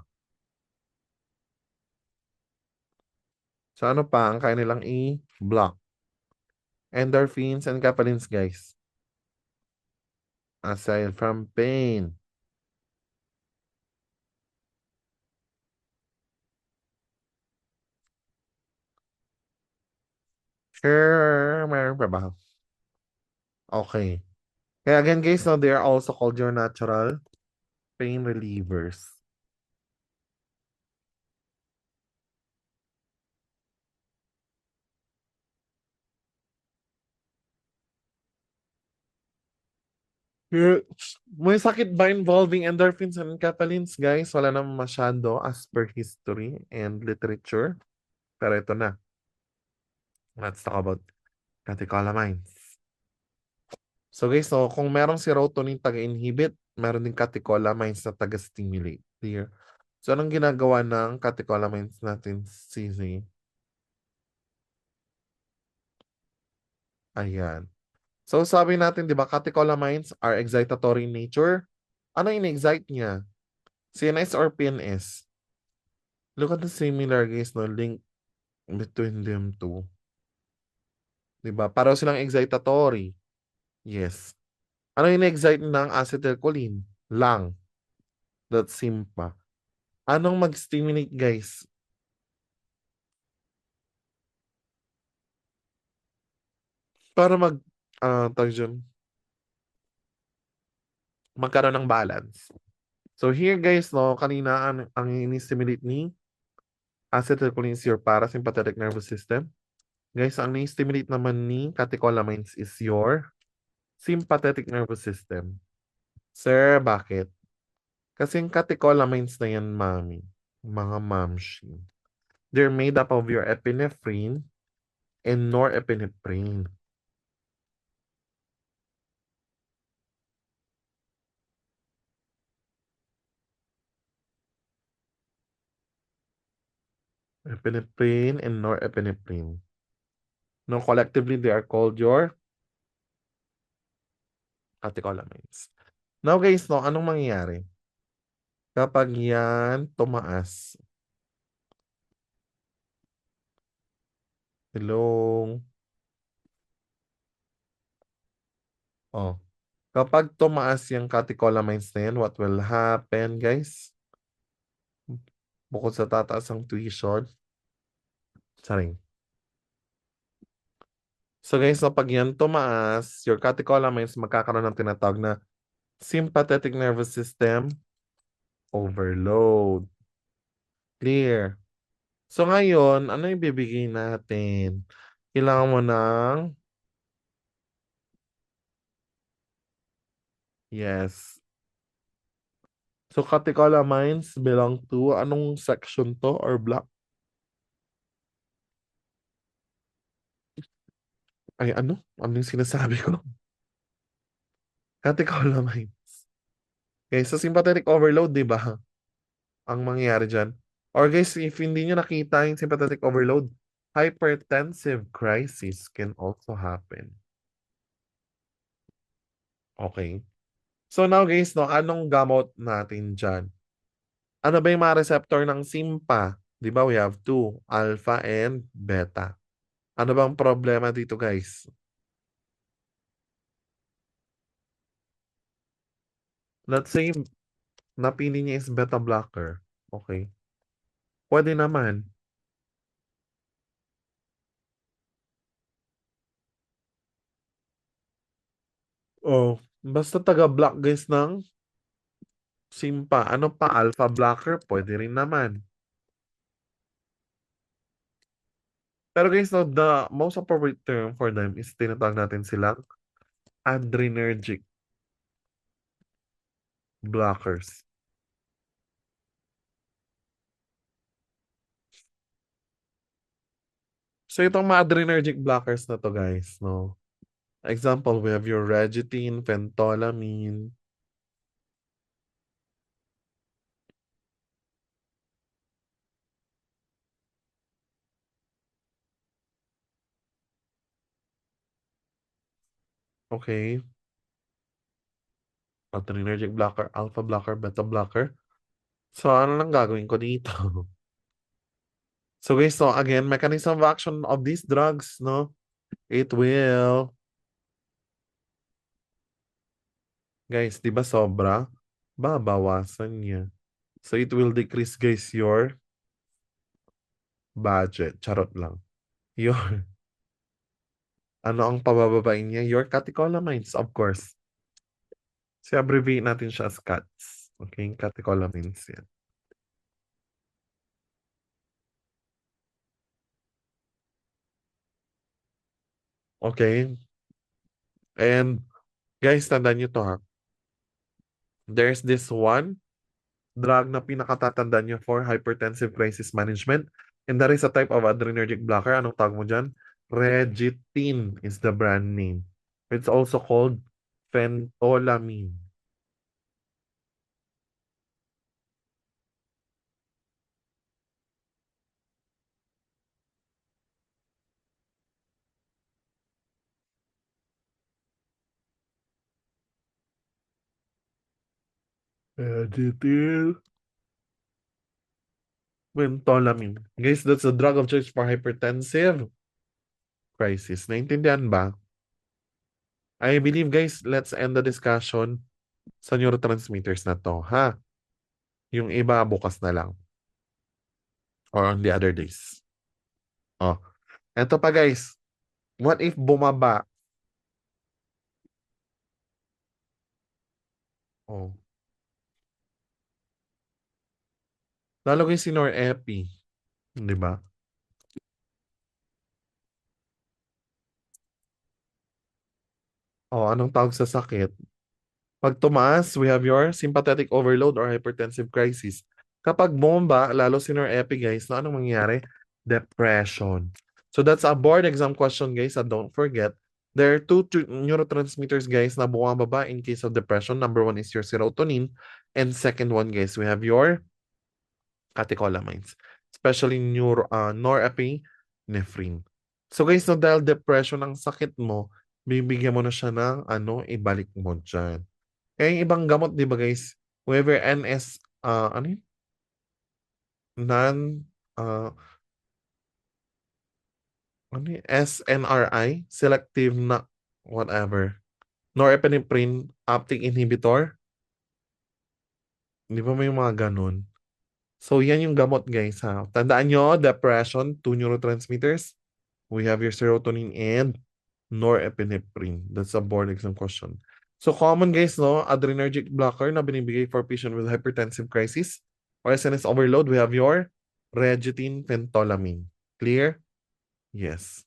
A: So ano pa ang kaya nilang i-block? Endorphins and enkephalins, guys. Aside from pain. Sure, meron pa ba? Okay. Kaya again, guys, no, they are also called your natural pain relievers. May sakit ba involving endorphins and enkephalins, guys? Wala naman masyado as per history and literature. Pero ito na. Let's talk about catecholamines. So guys, so kung merong serotonin taga-inhibit, meron din catecholamines na taga-stimulate. Clear? So anong ginagawa ng catecholamines natin, CZ? Ayan. So sabi natin, di ba, catecholamines are excitatory in nature. Ano in-excite niya? CNS or PNS? Look at the similar, guys, no, link between them two. Di ba? Pareho silang excitatory. Yes. Ano in-excite ng acetylcholine? Lang. That's simpa. Anong mag-stimulate, guys? Para tawag dyan, magkaroon ng balance. So here, guys, no, kanina ang ini-stimulate ni acetylcholine is your parasympathetic nervous system. Guys, ang ni-stimulate naman ni catecholamines is your sympathetic nervous system. Sir, bakit? Kasi yung catecholamines na yan, mami, mga mamshi, they're made up of your epinephrine and norepinephrine. Epinephrine and norepinephrine. No, collectively, they are called your catecholamines. Now, guys, no, anong mangyayari? Kapag yan tumaas, hello? Oh. Kapag tumaas yung catecholamines na yan, what will happen, guys? Bukod sa tataas ang tuition, saring. So guys, so pag yan tumaas, your catecholamines magkakaroon ng tinatawag na sympathetic nervous system overload. Clear? So ngayon, ano yung bibigay natin? Kailangan mo ng yes. So catecholamines belong to anong section to or block? Ay, ano? Ano yung sinasabi ko? Catecholamine. Okay, so sympathetic overload, di ba? Ang mangyayari dyan. Or guys, if hindi nyo nakita yung sympathetic overload, hypertensive crisis can also happen. Okay. So now guys, no, anong gamot natin dyan? Ano ba yung mga receptor ng SIMPA? Di ba we have two, alpha and beta. Ano bang problema dito guys? Let's say, napili niya is beta blocker. Okay. Pwede naman. Oh, basta taga-block guys ng SIMPA. Ano pa? Alpha blocker? Pwede rin naman. Pero guys, no, the most appropriate term for them is tinatawag natin silang adrenergic blockers. So itong mga adrenergic blockers na to guys, no? Example, we have your Regetin, phentolamine. Okay. Adrenergic blocker, alpha blocker, beta blocker. So ano lang gagawin ko dito? So guys, so again, mechanism of action of these drugs, no? It will, guys, di ba sobra? Babawasan niya. So it will decrease, guys, your budget. Charot lang. Your, ano ang pabababain niya? Your catecholamines, of course. So abbreviate natin siya as CATS. Okay, catecholamines yan. Okay. And guys, tandaan nyo to ha. There's this one drug na pinakatatandaan nyo for hypertensive crisis management. And that is a type of adrenergic blocker. Anong tawag mo dyan? Regetin is the brand name. It's also called phentolamine. Regetin. Phentolamine. Guys, that's the drug of choice for hypertensive crisis. Naintindihan ba? I believe, guys, let's end the discussion sa neurotransmitters na to, ha? Yung iba, bukas na lang. Or on the other days. Oh, eto pa, guys. What if bumaba? Oh. Lalagay si Norepi. Di ba? Oh, anong tawag sa sakit? Pag tumaas, we have your sympathetic overload or hypertensive crisis. Kapag bomba, lalo si Norepi, guys, na anong mangyayari? Depression. So that's a board exam question, guys, and don't forget, there are two neurotransmitters, guys, na bumababa in case of depression. Number one is your serotonin, and second one, guys, we have your catecholamines, especially norepinephrine. So guys, no, dahil depression ang sakit mo, bibigyan mo na siya ng ibalik mo dyan. Kaya yung ibang gamot, di ba guys, whoever ano yun? Non, uh, SNRI, selective na, whatever. Norepinephrine uptake inhibitor. Di ba may mga ganun? So, yan yung gamot, guys, ha? Tandaan nyo, depression, two neurotransmitters. We have your serotonin and norepinephrine. That's a board exam question. So, common, guys, no? Adrenergic blocker na binibigay for patient with hypertensive crisis or SNS overload. We have your Regetin, phentolamine. Clear? Yes.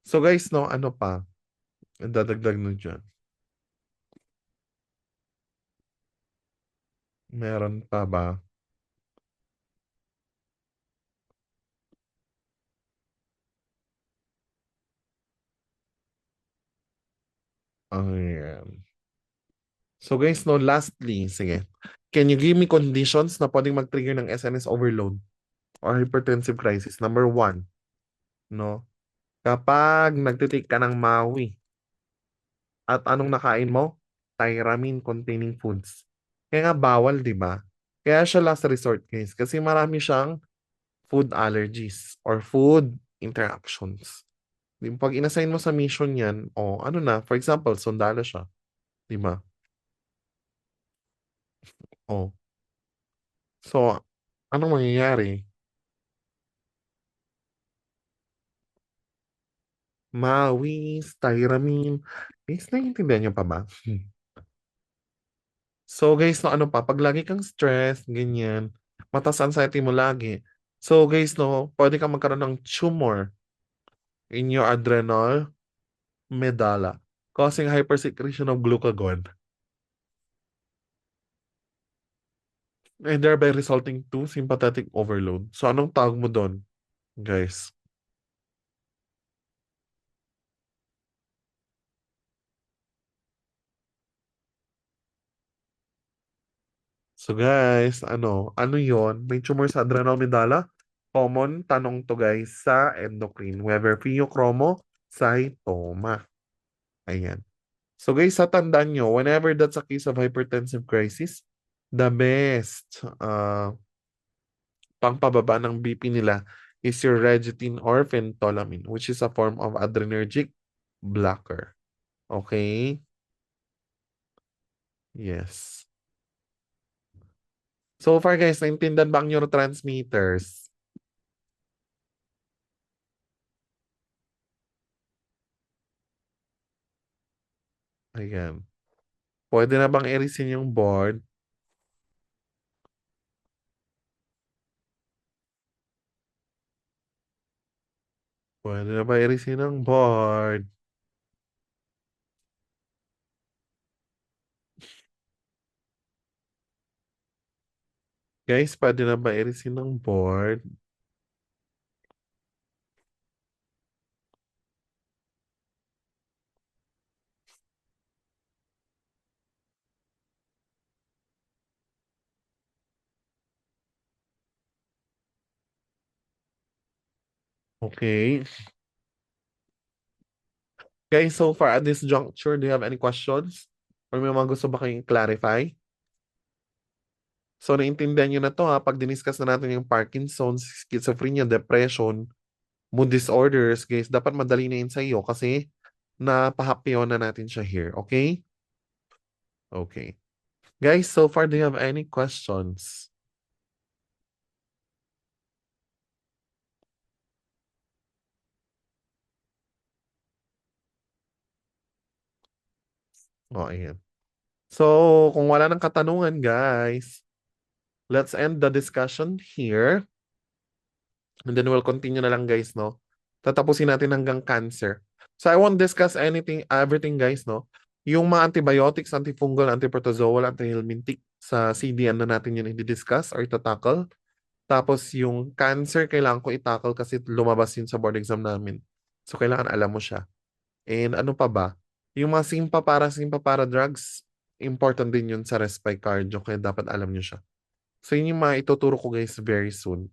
A: So, guys, no? Ano pa? Dadagdag na dyan. Meron pa ba? Ayan. So guys, no, lastly, sige. Can you give me conditions na pwedeng mag-trigger ng SNS overload or hypertensive crisis? Number one, no? Kapag nagtitake ka ng Maui at anong nakain mo? Tyramine containing foods. Kaya nga bawal, di ba? Kaya siya last resort, guys. Kasi marami siyang food allergies or food interactions. Pag inassign mo sa mission yan, o ano na, for example, sundalo siya. Di ba? O. So, anong mangyayari? Mawis, tyramine. Guys, naiintindihan niyo pa ba? So guys, no, ano pa, pag lagi kang stress, ganyan, mataas anxiety mo lagi. So guys, no, pwede kang magkaroon ng tumor in your adrenal medulla, causing hypersecretion of glucagon, and thereby resulting to sympathetic overload. So anong tawag mo doon, guys? So guys, ano yon? May tumor sa adrenal medulla? Common tanong to guys sa endocrine. We have pheochromocytoma. Ayan. So guys, sa tandaan nyo, whenever that's a case of hypertensive crisis, the best pangpababa ng BP nila is your Regetin or phentolamine, which is a form of adrenergic blocker. Okay? Yes. So far guys, naintindihan ba ang neurotransmitters? Ayan. Pwede na bang erisin yung board? Pwede na ba erisin ang board? Guys, pwede na ba erisin ang board? Okay. Guys, so far at this juncture, do you have any questions? Or may mga gusto ba kayong clarify? So, naintindihan nyo na to ha, pag diniscuss na natin yung Parkinson's, schizophrenia, depression, mood disorders, guys, dapat madali na yun sa iyo kasi napahapyaw na natin siya here, okay? Okay. Guys, so far, do you have any questions? O, ayan. So, kung wala nang katanungan, guys, let's end the discussion here. And then we'll continue na lang, guys, no? Tatapusin natin hanggang cancer. So, I won't discuss everything, guys, no? Yung mga antibiotics, antifungal, antiprotozoal, antihelmintic, sa CDN na natin yun i-discuss or itatakal. Tapos yung cancer, kailangan ko itakal kasi lumabas yun sa board exam namin. So, kailangan alam mo siya. And ano pa ba? Yung mga simpapara drugs, important din yun sa respite cardio, kaya dapat alam nyo siya. So, yun yung mga ituturo ko guys very soon.